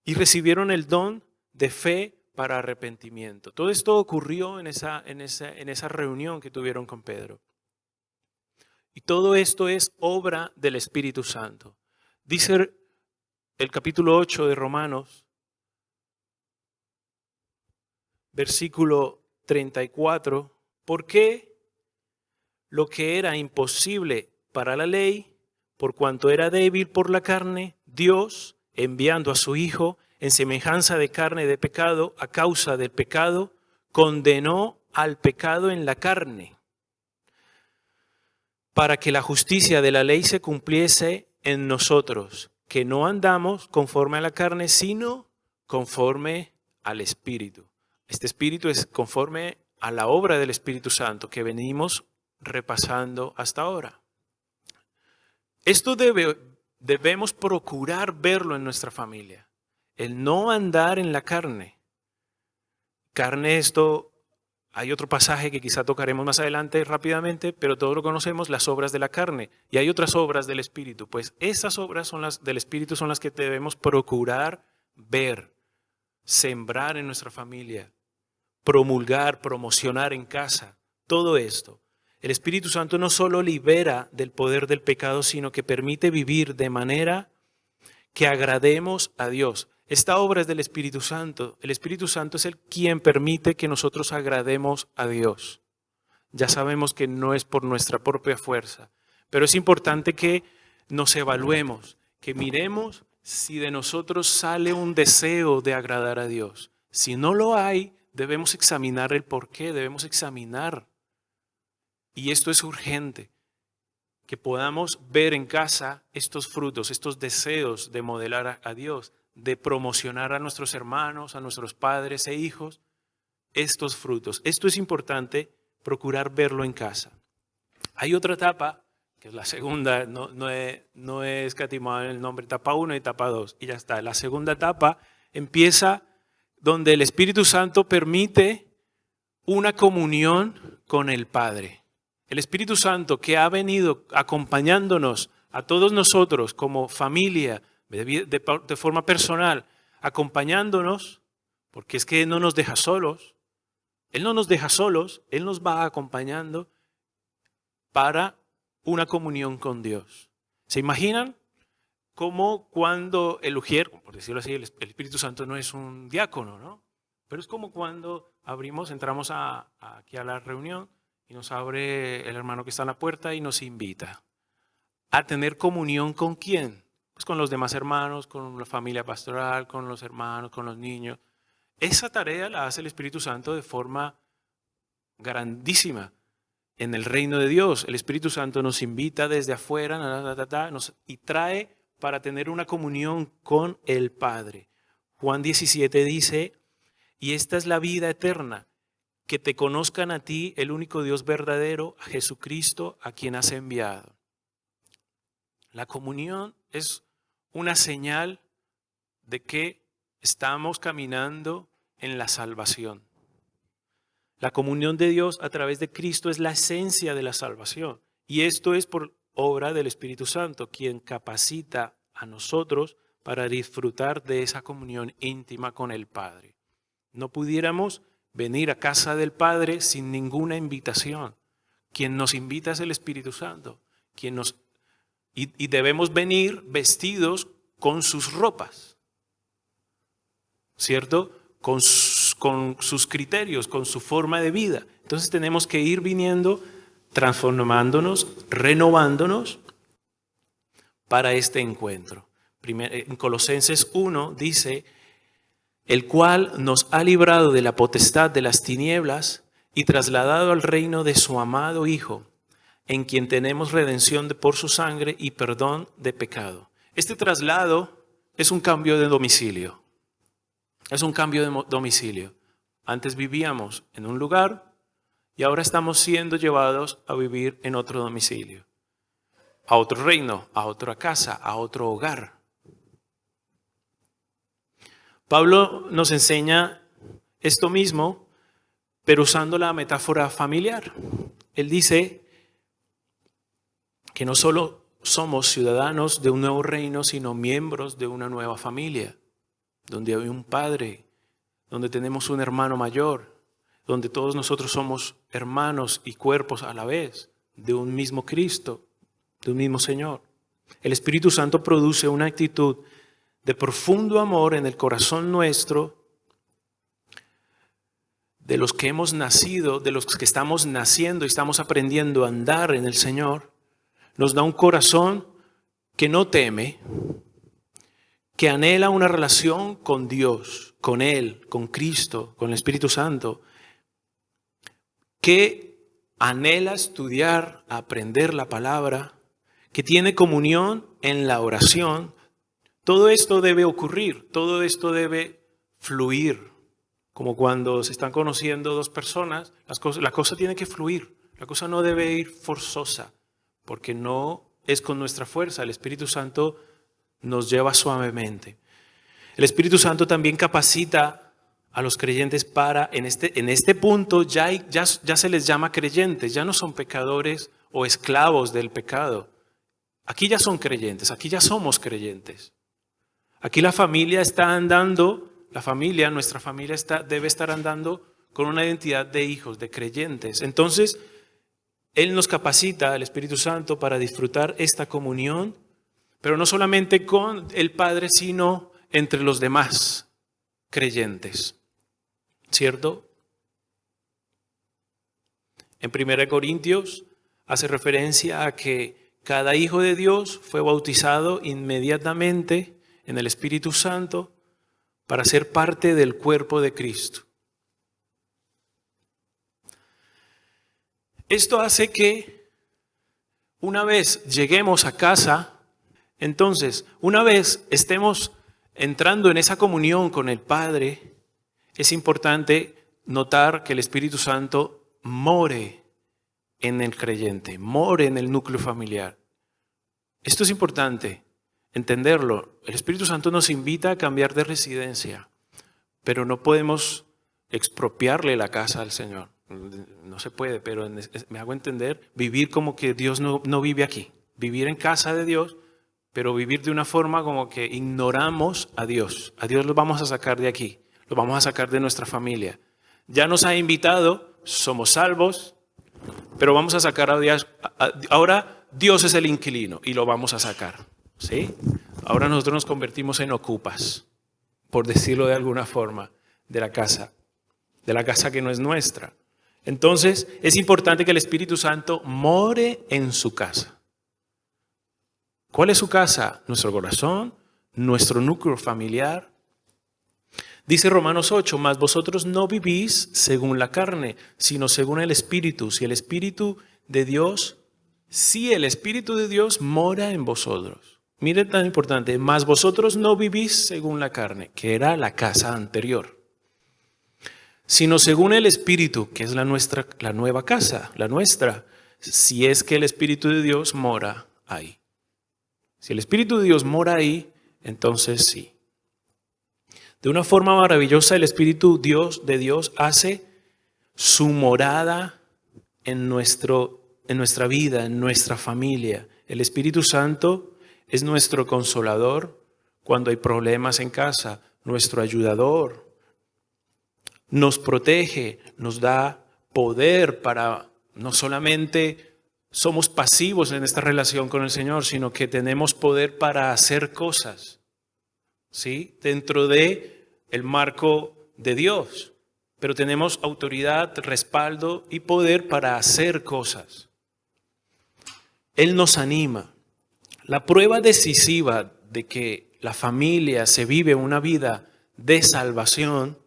y recibieron el don de fe para arrepentimiento. Todo esto ocurrió en esa reunión que tuvieron con Pedro. Y todo esto es obra del Espíritu Santo. Dice el capítulo 8 de Romanos, versículo 34, ¿por qué lo que era imposible para la ley, por cuanto era débil por la carne, Dios, enviando a su Hijo en semejanza de carne de pecado, a causa del pecado, condenó al pecado en la carne, para que la justicia de la ley se cumpliese en nosotros, que no andamos conforme a la carne, sino conforme al Espíritu. Este Espíritu es conforme a la obra del Espíritu Santo que venimos repasando hasta ahora. Esto debemos procurar verlo en nuestra familia. El no andar en la carne. Carne, esto, hay otro pasaje que quizá tocaremos más adelante rápidamente, pero todos lo conocemos, las obras de la carne. Y hay otras obras del Espíritu. Pues esas obras del Espíritu son las que debemos procurar ver, sembrar en nuestra familia, promulgar, promocionar en casa. Todo esto. El Espíritu Santo no solo libera del poder del pecado, sino que permite vivir de manera que agrademos a Dios. Esta obra es del Espíritu Santo. El Espíritu Santo es quien permite que nosotros agrademos a Dios. Ya sabemos que no es por nuestra propia fuerza, pero es importante que nos evaluemos, que miremos si de nosotros sale un deseo de agradar a Dios. Si no lo hay, debemos examinar el porqué, debemos examinar. Y esto es urgente, que podamos ver en casa estos frutos, estos deseos de modelar a Dios, de promocionar a nuestros hermanos, a nuestros padres e hijos, estos frutos. Esto es importante, procurar verlo en casa. Hay otra etapa, que es la segunda, no he escatimado en el nombre, etapa 1 y etapa 2, y ya está. La segunda etapa empieza donde el Espíritu Santo permite una comunión con el Padre. El Espíritu Santo que ha venido acompañándonos a todos nosotros como familia, de forma personal, acompañándonos, porque es que no nos deja solos. Él no nos deja solos, Él nos va acompañando para una comunión con Dios. ¿Se imaginan cómo cuando el ujier, por decirlo así, el Espíritu Santo no es un diácono, ¿no? Pero es como cuando entramos aquí a la reunión y nos abre el hermano que está en la puerta y nos invita a tener comunión ¿con quién? Pues con los demás hermanos, con la familia pastoral, con los hermanos, con los niños. Esa tarea la hace el Espíritu Santo de forma grandísima. En el reino de Dios, el Espíritu Santo nos invita desde afuera y trae para tener una comunión con el Padre. Juan 17 dice, y esta es la vida eterna, que te conozcan a ti, el único Dios verdadero, a Jesucristo, a quien has enviado. La comunión es una señal de que estamos caminando en la salvación. La comunión de Dios a través de Cristo es la esencia de la salvación. Y esto es por obra del Espíritu Santo, quien capacita a nosotros para disfrutar de esa comunión íntima con el Padre. No pudiéramos venir a casa del Padre sin ninguna invitación. Quien nos invita es el Espíritu Santo. Y debemos venir vestidos con sus ropas, ¿cierto? Con sus criterios, con su forma de vida. Entonces tenemos que ir viniendo, transformándonos, renovándonos para este encuentro. En Colosenses 1 dice el cual nos ha librado de la potestad de las tinieblas y trasladado al reino de su amado Hijo, en quien tenemos redención por su sangre y perdón de pecado. Este traslado es un cambio de domicilio. Es un cambio de domicilio. Antes vivíamos en un lugar y ahora estamos siendo llevados a vivir en otro domicilio. A otro reino, a otra casa, a otro hogar. Pablo nos enseña esto mismo, pero usando la metáfora familiar. Él dice que no solo somos ciudadanos de un nuevo reino, sino miembros de una nueva familia, donde hay un padre, donde tenemos un hermano mayor, donde todos nosotros somos hermanos y cuerpos a la vez, de un mismo Cristo, de un mismo Señor. El Espíritu Santo produce una actitud de profundo amor en el corazón nuestro, de los que hemos nacido, de los que estamos naciendo y estamos aprendiendo a andar en el Señor. Nos da un corazón que no teme, que anhela una relación con Dios, con Él, con Cristo, con el Espíritu Santo, que anhela estudiar, aprender la palabra, que tiene comunión en la oración. Todo esto debe ocurrir, todo esto debe fluir. Como cuando se están conociendo dos personas, la cosa tiene que fluir, la cosa no debe ir forzosa, porque no es con nuestra fuerza. El Espíritu Santo nos lleva suavemente. El Espíritu Santo también capacita a los creyentes para, en este punto ya se les llama creyentes, ya no son pecadores o esclavos del pecado. Aquí ya son creyentes, aquí ya somos creyentes. Aquí la familia está andando, nuestra familia debe estar andando con una identidad de hijos, de creyentes. Entonces, Él nos capacita, el Espíritu Santo, para disfrutar esta comunión, pero no solamente con el Padre, sino entre los demás creyentes. ¿Cierto? En 1 Corintios hace referencia a que cada hijo de Dios fue bautizado inmediatamente en el Espíritu Santo para ser parte del cuerpo de Cristo. Esto hace que una vez lleguemos a casa, entonces, una vez estemos entrando en esa comunión con el Padre, es importante notar que el Espíritu Santo more en el creyente, more en el núcleo familiar. Esto es importante entenderlo. El Espíritu Santo nos invita a cambiar de residencia, pero no podemos expropiarle la casa al Señor. No se puede, pero me hago entender, vivir como que Dios no vive aquí. Vivir en casa de Dios, pero vivir de una forma como que ignoramos a Dios. A Dios lo vamos a sacar de aquí, lo vamos a sacar de nuestra familia. Ya nos ha invitado, somos salvos, pero vamos a sacar a Dios. Ahora Dios es el inquilino y lo vamos a sacar. ¿Sí? Ahora nosotros nos convertimos en ocupas, por decirlo de alguna forma, de la casa que no es nuestra. Entonces, es importante que el Espíritu Santo more en su casa. ¿Cuál es su casa? Nuestro corazón, nuestro núcleo familiar. Dice Romanos 8, mas vosotros no vivís según la carne, sino según el Espíritu. Si el Espíritu de Dios mora en vosotros. Miren tan importante, mas vosotros no vivís según la carne, que era la casa anterior, sino según el Espíritu, que es la nueva casa, la nuestra, si es que el Espíritu de Dios mora ahí. Si el Espíritu de Dios mora ahí, entonces sí. De una forma maravillosa, el Espíritu de Dios hace su morada en nuestra vida, en nuestra familia. El Espíritu Santo es nuestro consolador cuando hay problemas en casa, nuestro ayudador. Nos protege, nos da poder para no solamente somos pasivos en esta relación con el Señor, sino que tenemos poder para hacer cosas, ¿sí? Dentro de el marco de Dios, pero tenemos autoridad, respaldo y poder para hacer cosas. Él nos anima. La prueba decisiva de que la familia se vive una vida de salvación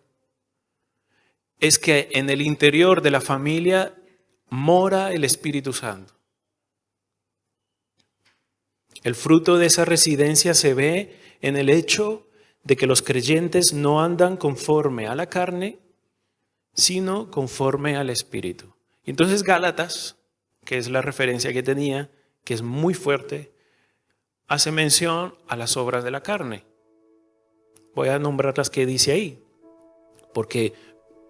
es que en el interior de la familia mora el Espíritu Santo. El fruto de esa residencia se ve en el hecho de que los creyentes no andan conforme a la carne, sino conforme al Espíritu. Y entonces Gálatas, que es la referencia que tenía, que es muy fuerte, hace mención a las obras de la carne. Voy a nombrar las que dice ahí, porque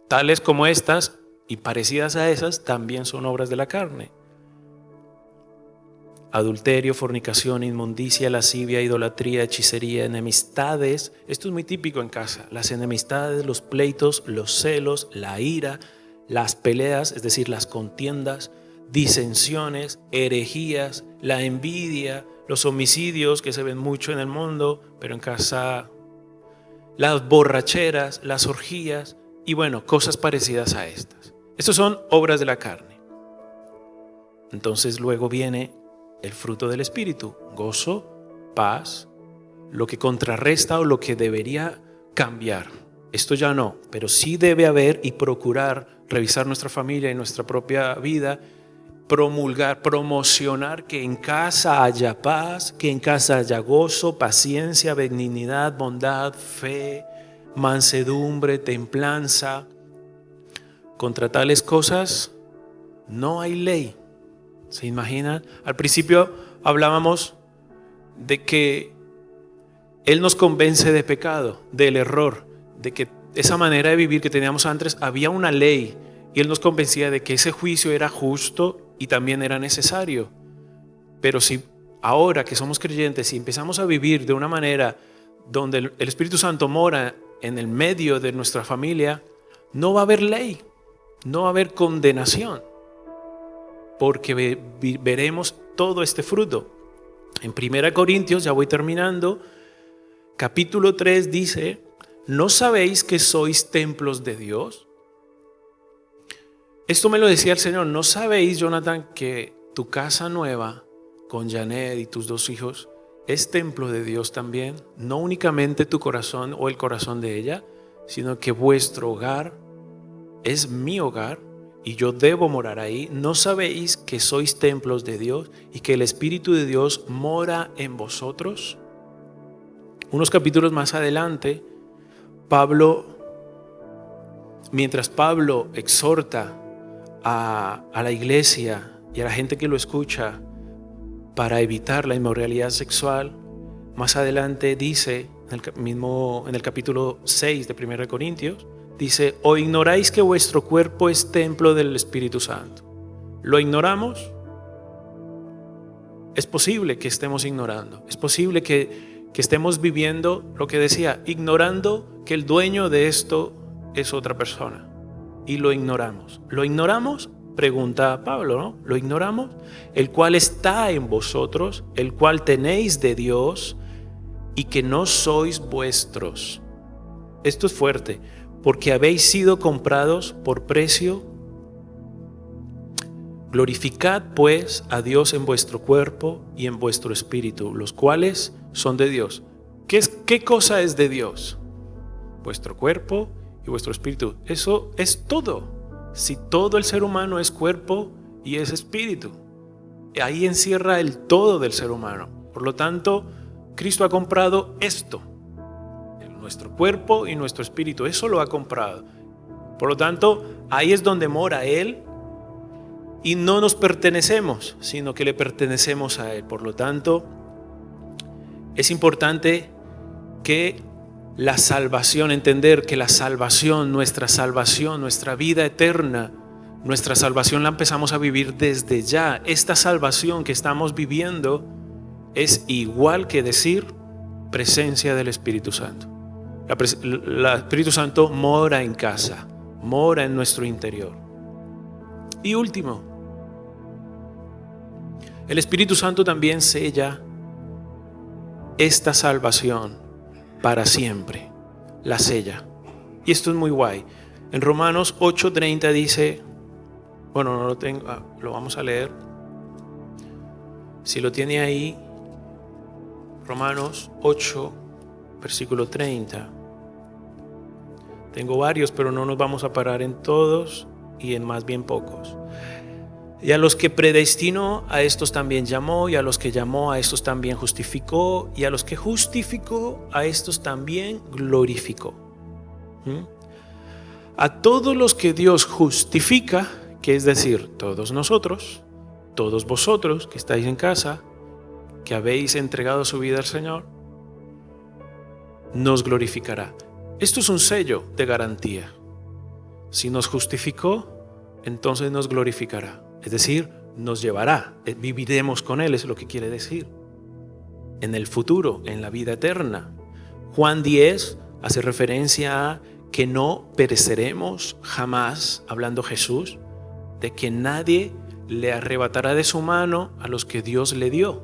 tales como estas y parecidas a esas también son obras de la carne. Adulterio, fornicación, inmundicia, lascivia, idolatría, hechicería, enemistades. Esto es muy típico en casa. Las enemistades, los pleitos, los celos, la ira, las peleas, es decir, las contiendas, disensiones, herejías, la envidia, los homicidios que se ven mucho en el mundo, pero en casa, las borracheras, las orgías y bueno, cosas parecidas a estas. Estas son obras de la carne. Entonces luego viene el fruto del Espíritu: gozo, paz, lo que contrarresta o lo que debería cambiar. Esto ya no, pero sí debe haber y procurar revisar nuestra familia y nuestra propia vida, promulgar, promocionar que en casa haya paz, que en casa haya gozo, paciencia, benignidad, bondad, fe, mansedumbre, templanza. Contra tales cosas no hay ley. ¿Se imaginan? Al principio hablábamos de que Él nos convence de pecado, del error, de que esa manera de vivir que teníamos antes, había una ley y Él nos convencía de que ese juicio era justo y también era necesario. Pero si ahora que somos creyentes y empezamos a vivir de una manera donde el Espíritu Santo mora en el medio de nuestra familia, no va a haber ley, no va a haber condenación, porque veremos todo este fruto. En 1 Corintios, ya voy terminando, capítulo 3 dice: ¿no sabéis que sois templos de Dios? Esto me lo decía el Señor. ¿No sabéis, Jonathan, que tu casa nueva con Janet y tus 2 hijos es templo de Dios también? No únicamente tu corazón o el corazón de ella, sino que vuestro hogar es mi hogar y yo debo morar ahí. ¿No sabéis que sois templos de Dios y que el Espíritu de Dios mora en vosotros? Unos capítulos más adelante, mientras Pablo exhorta a la iglesia y a la gente que lo escucha para evitar la inmoralidad sexual, más adelante dice, en el capítulo 6 de 1 Corintios, dice: ¿o ignoráis que vuestro cuerpo es templo del Espíritu Santo? ¿Lo ignoramos? Es posible que estemos ignorando. Es posible que estemos viviendo lo que decía, ignorando que el dueño de esto es otra persona. Y lo ignoramos. ¿Lo ignoramos? Pregunta Pablo, ¿no? ¿Lo ignoramos? El cual está en vosotros, el cual tenéis de Dios y que no sois vuestros. Esto es fuerte. Porque habéis sido comprados por precio. Glorificad pues a Dios en vuestro cuerpo y en vuestro espíritu, los cuales son de Dios. ¿Qué cosa es de Dios? Vuestro cuerpo y vuestro espíritu. Eso es todo. Si todo el ser humano es cuerpo y es espíritu, ahí encierra el todo del ser humano. Por lo tanto, Cristo ha comprado esto: nuestro cuerpo y nuestro espíritu. Eso lo ha comprado. Por lo tanto, ahí es donde mora Él y no nos pertenecemos, sino que le pertenecemos a Él. Por lo tanto, es importante que la salvación, entender que la salvación, nuestra vida eterna, nuestra salvación la empezamos a vivir desde ya. Esta salvación que estamos viviendo es igual que decir presencia del Espíritu Santo. El Espíritu Santo mora en casa, mora en nuestro interior. Y último, el Espíritu Santo también sella esta salvación para siempre, la sella. Y esto es muy guay. En Romanos 8:30 dice, bueno, no lo tengo, lo vamos a leer. Si lo tiene ahí, Romanos 8, versículo 30. Tengo varios, pero no nos vamos a parar en todos y en más bien pocos. Y a los que predestinó, a estos también llamó, y a los que llamó, a estos también justificó, y a los que justificó, a estos también glorificó. A todos los que Dios justifica, que es decir, todos nosotros, todos vosotros que estáis en casa, que habéis entregado su vida al Señor, nos glorificará. Esto es un sello de garantía. Si nos justificó, entonces nos glorificará. Es decir, nos llevará, viviremos con Él, es lo que quiere decir. En el futuro, en la vida eterna. Juan 10 hace referencia a que no pereceremos jamás, hablando Jesús, de que nadie le arrebatará de su mano a los que Dios le dio.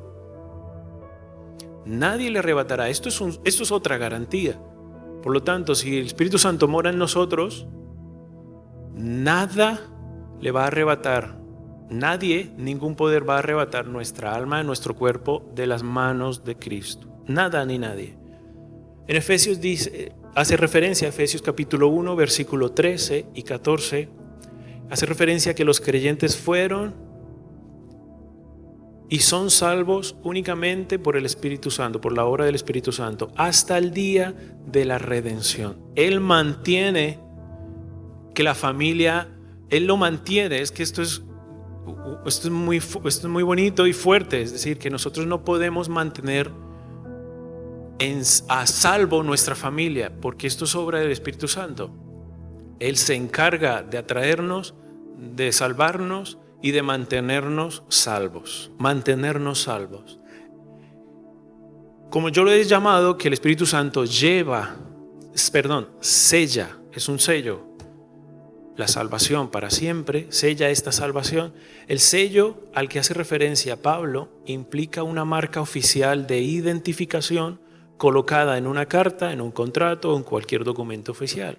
Nadie le arrebatará. Esto es otra garantía. Por lo tanto, si el Espíritu Santo mora en nosotros, nada le va a arrebatar. Nadie, ningún poder va a arrebatar nuestra alma, nuestro cuerpo de las manos de Cristo. Nada ni nadie. En Efesios hace referencia a Efesios capítulo 1, versículo 13 y 14. Hace referencia a que los creyentes fueron y son salvos únicamente por el Espíritu Santo, por la obra del Espíritu Santo, hasta el día de la redención. Él mantiene que la familia, Él lo mantiene. Es que esto es muy bonito y fuerte. Es decir, que nosotros no podemos mantener a salvo nuestra familia, porque esto es obra del Espíritu Santo. Él se encarga de atraernos, de salvarnos y de mantenernos salvos. Mantenernos salvos. Como yo lo he llamado, que el Espíritu Santo sella, es un sello, la salvación para siempre, sella esta salvación. El sello al que hace referencia Pablo implica una marca oficial de identificación colocada en una carta, en un contrato o en cualquier documento oficial.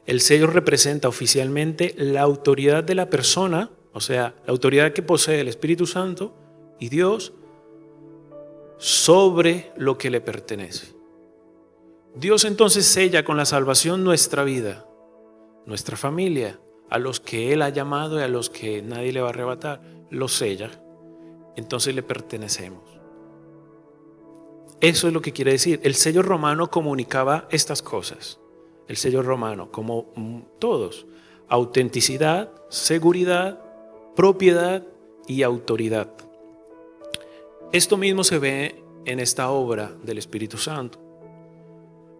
El sello representa oficialmente la autoridad de la persona, o sea, la autoridad que posee el Espíritu Santo y Dios sobre lo que le pertenece. Dios entonces sella con la salvación nuestra vida, nuestra familia, a los que Él ha llamado y a los que nadie le va a arrebatar, los sella. Entonces le pertenecemos. Eso es lo que quiere decir. El sello romano comunicaba estas cosas. El sello romano, como todos: autenticidad, seguridad, propiedad y autoridad. Esto mismo se ve en esta obra del Espíritu Santo.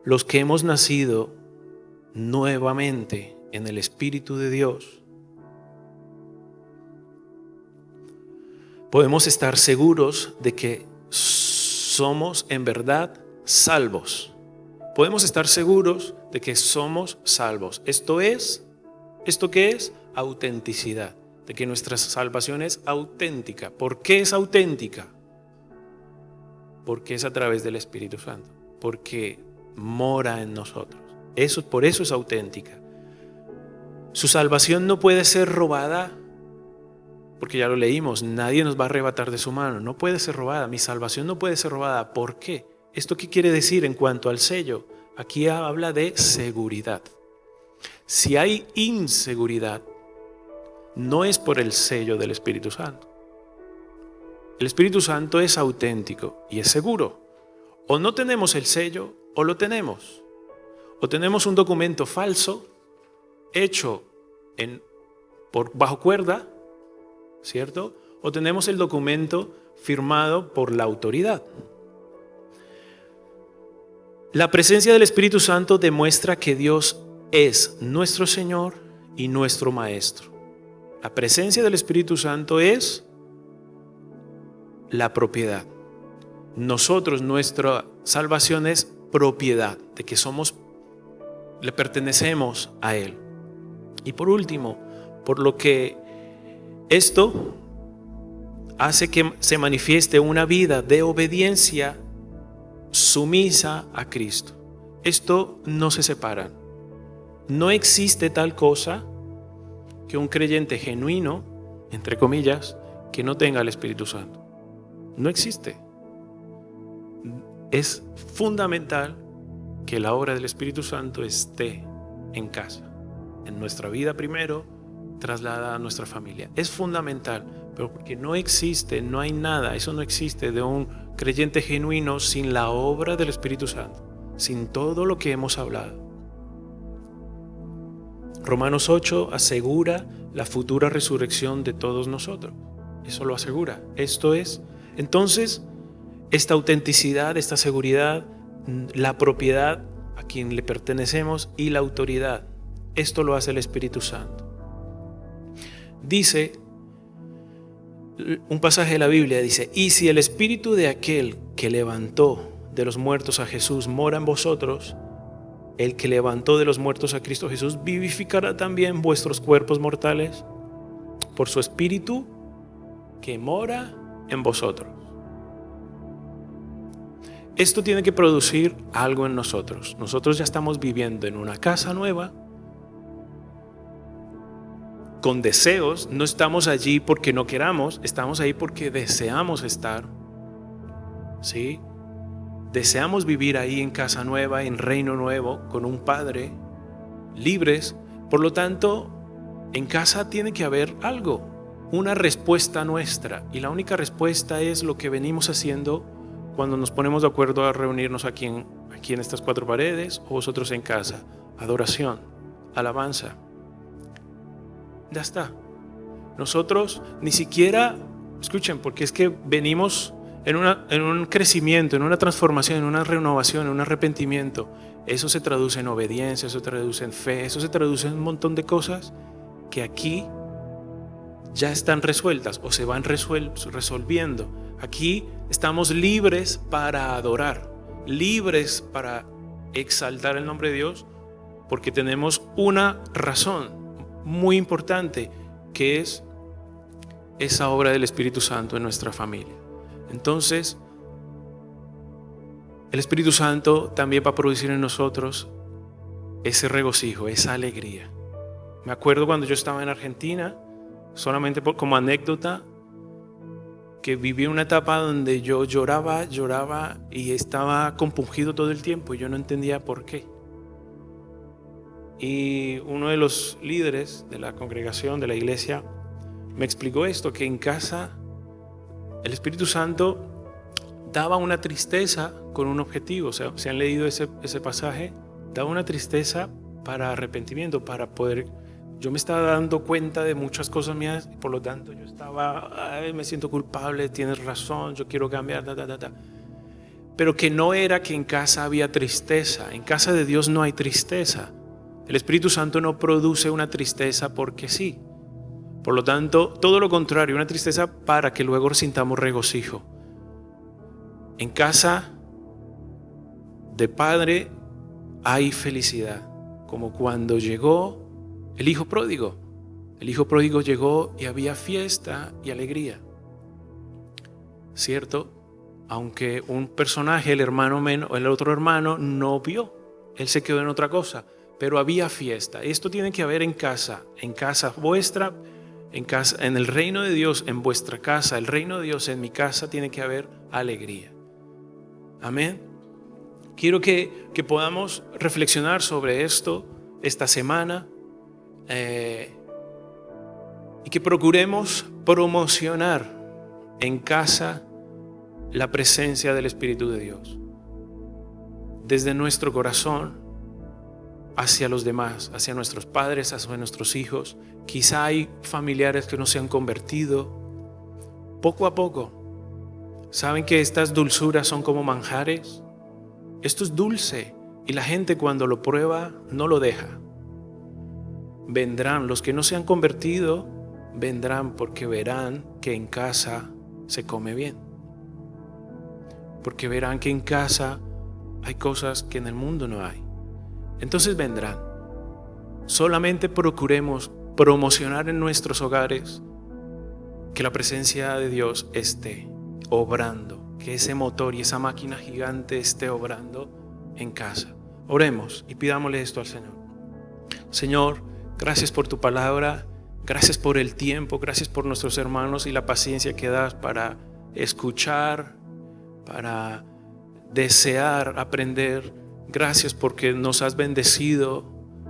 Los que hemos nacido nuevamente en el Espíritu de Dios, podemos estar seguros de que somos en verdad salvos. Podemos estar seguros de que somos salvos. ¿Esto qué es? Autenticidad. De que nuestra salvación es auténtica. ¿Por qué es auténtica? Porque es a través del Espíritu Santo. Porque mora en nosotros. Por eso es auténtica. Su salvación no puede ser robada, porque ya lo leímos, nadie nos va a arrebatar de su mano. No puede ser robada. Mi salvación no puede ser robada. ¿Por qué? ¿Esto qué quiere decir en cuanto al sello? Aquí habla de seguridad. Si hay inseguridad, no es por el sello del Espíritu Santo. El Espíritu Santo es auténtico y es seguro. O no tenemos el sello o lo tenemos. O tenemos un documento falso hecho bajo cuerda, ¿cierto? O tenemos el documento firmado por la autoridad. La presencia del Espíritu Santo demuestra que Dios es nuestro Señor y nuestro Maestro. La presencia del Espíritu Santo es la propiedad. Nosotros, nuestra salvación es propiedad, de que le pertenecemos a Él. Y por último, por lo que esto hace que se manifieste una vida de obediencia sumisa a Cristo. Esto no se separa. No existe tal cosa que un creyente genuino, entre comillas, que no tenga el Espíritu Santo. No existe. Es fundamental que la obra del Espíritu Santo esté en casa, en nuestra vida primero, traslada a nuestra familia. Es fundamental, pero porque no existe, no hay nada, eso no existe de un creyente genuino sin la obra del Espíritu Santo, sin todo lo que hemos hablado. Romanos 8 asegura la futura resurrección de todos nosotros. Eso lo asegura. Esto es, entonces, esta autenticidad, esta seguridad, la propiedad a quien le pertenecemos y la autoridad. Esto lo hace el Espíritu Santo. Dice, un pasaje de la Biblia dice, y si el Espíritu de aquel que levantó de los muertos a Jesús mora en vosotros, el que levantó de los muertos a Cristo Jesús vivificará también vuestros cuerpos mortales por su Espíritu que mora en vosotros. Esto tiene que producir algo en nosotros. Nosotros ya estamos viviendo en una casa nueva, con deseos. No estamos allí porque no queramos, estamos ahí porque deseamos estar. ¿Sí? Deseamos vivir ahí en casa nueva, en reino nuevo, con un Padre, libres. Por lo tanto, en casa tiene que haber algo, una respuesta nuestra. Y la única respuesta es lo que venimos haciendo cuando nos ponemos de acuerdo a reunirnos aquí en estas cuatro paredes o vosotros en casa. Adoración, alabanza. Ya está. Nosotros ni siquiera, escuchen, porque es que venimos en un crecimiento, en una transformación, en una renovación, en un arrepentimiento. Eso se traduce en obediencia, eso se traduce en fe, eso se traduce en un montón de cosas que aquí ya están resueltas o se van resolviendo. Aquí estamos libres para adorar, libres para exaltar el nombre de Dios, porque tenemos una razón muy importante, que es esa obra del Espíritu Santo en nuestra familia. Entonces, el Espíritu Santo también va a producir en nosotros ese regocijo, esa alegría. Me acuerdo cuando yo estaba en Argentina, solamente como anécdota, que viví una etapa donde yo lloraba y estaba compungido todo el tiempo y yo no entendía por qué. Y uno de los líderes de la congregación, de la iglesia, me explicó esto, que en casa el Espíritu Santo daba una tristeza con un objetivo. O sea, si han leído ese pasaje, daba una tristeza para arrepentimiento, para poder... Yo me estaba dando cuenta de muchas cosas mías y por lo tanto yo estaba, me siento culpable, tienes razón, yo quiero cambiar, Pero que no era que en casa había tristeza. En casa de Dios no hay tristeza. El Espíritu Santo no produce una tristeza porque sí. Por lo tanto, todo lo contrario, una tristeza para que luego sintamos regocijo. En casa de Padre hay felicidad, como cuando llegó el hijo pródigo. El hijo pródigo llegó y había fiesta y alegría. ¿Cierto? Aunque un personaje, el otro hermano, no vio. Él se quedó en otra cosa, pero había fiesta. Esto tiene que haber en casa vuestra, en el reino de Dios, en vuestra casa, el reino de Dios en mi casa, tiene que haber alegría. Amén. Quiero que podamos reflexionar sobre esto esta semana y que procuremos promocionar en casa la presencia del Espíritu de Dios desde nuestro corazón hacia los demás, hacia nuestros padres, hacia nuestros hijos. Quizá hay familiares que no se han convertido. Poco a poco. ¿Saben que estas dulzuras son como manjares? Esto es dulce y la gente cuando lo prueba no lo deja. Vendrán, los que no se han convertido, vendrán porque verán que en casa se come bien. Porque verán que en casa hay cosas que en el mundo no hay. Entonces vendrán. Solamente procuremos promocionar en nuestros hogares que la presencia de Dios esté obrando, que ese motor y esa máquina gigante esté obrando en casa. Oremos y pidámosle esto al Señor. Señor, gracias por tu palabra, gracias por el tiempo, gracias por nuestros hermanos y la paciencia que das para escuchar, para desear aprender. Gracias porque nos has bendecido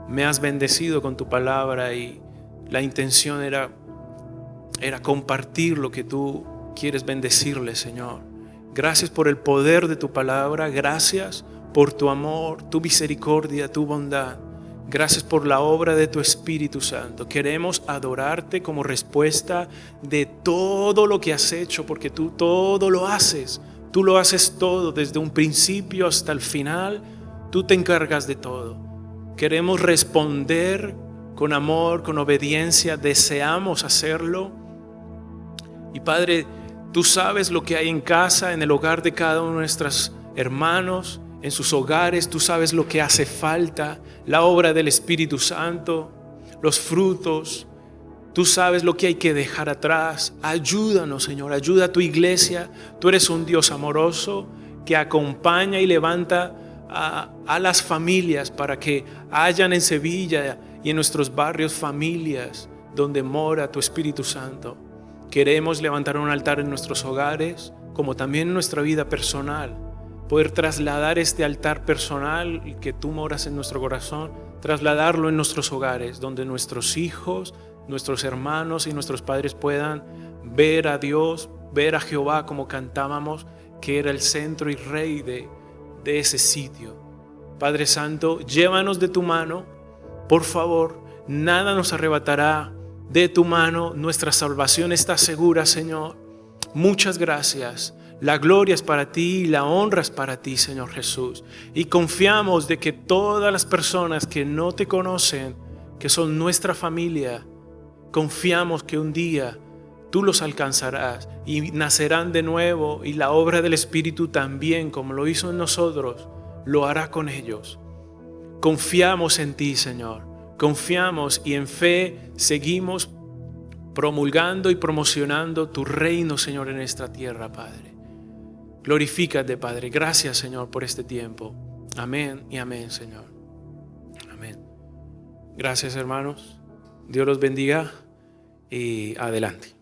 me has bendecido con tu palabra y la intención era compartir lo que tú quieres bendecirle, Señor. Gracias por el poder de tu palabra, gracias por tu amor, tu misericordia, tu bondad. Gracias por la obra de tu Espíritu Santo. Queremos adorarte como respuesta de todo lo que has hecho, porque tú todo lo haces. Tú lo haces todo, desde un principio hasta el final. Tú te encargas de todo. Queremos responder con amor, con obediencia. Deseamos hacerlo. Y Padre, tú sabes lo que hay en casa, en el hogar de cada uno de nuestros hermanos, en sus hogares. Tú sabes lo que hace falta, la obra del Espíritu Santo, los frutos. Tú sabes lo que hay que dejar atrás. Ayúdanos, Señor, ayuda a tu iglesia. Tú eres un Dios amoroso que acompaña y levanta a las familias para que hayan en Sevilla y en nuestros barrios familias donde mora tu Espíritu Santo. Queremos levantar un altar en nuestros hogares, como también en nuestra vida personal. Poder trasladar este altar personal que tú moras en nuestro corazón, trasladarlo en nuestros hogares, donde nuestros hijos, nuestros hermanos y nuestros padres puedan ver a Dios, ver a Jehová como cantábamos, que era el centro y rey de ese sitio. Padre Santo, llévanos de tu mano, por favor, nada nos arrebatará de tu mano, nuestra salvación está segura, Señor. Muchas gracias. La gloria es para ti y la honra es para ti, Señor Jesús. Y confiamos de que todas las personas que no te conocen, que son nuestra familia, confiamos que un día tú los alcanzarás y nacerán de nuevo, y la obra del Espíritu también, como lo hizo en nosotros, lo hará con ellos. Confiamos en ti, Señor. Confiamos y en fe seguimos promulgando y promocionando tu reino, Señor, en esta tierra, Padre. Glorifícate, Padre. Gracias, Señor, por este tiempo. Amén y amén, Señor. Amén. Gracias, hermanos. Dios los bendiga y adelante.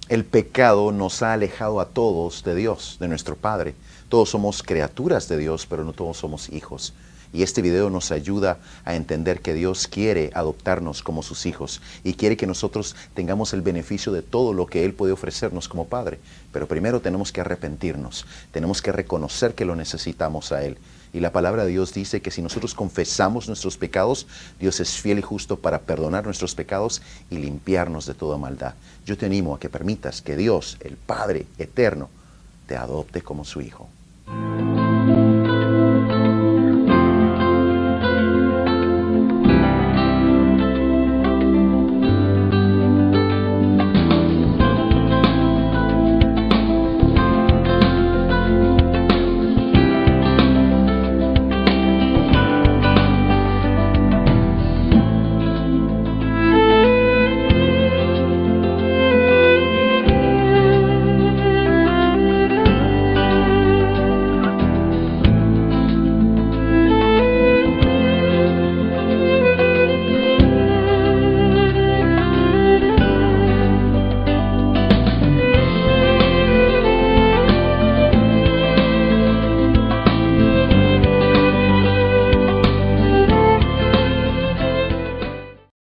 El pecado nos ha alejado a todos de Dios, de nuestro Padre. Todos somos criaturas de Dios, pero no todos somos hijos. Y este video nos ayuda a entender que Dios quiere adoptarnos como sus hijos y quiere que nosotros tengamos el beneficio de todo lo que Él puede ofrecernos como Padre. Pero primero tenemos que arrepentirnos, tenemos que reconocer que lo necesitamos a Él. Y la palabra de Dios dice que si nosotros confesamos nuestros pecados, Dios es fiel y justo para perdonar nuestros pecados y limpiarnos de toda maldad. Yo te animo a que permitas que Dios, el Padre eterno, te adopte como su hijo.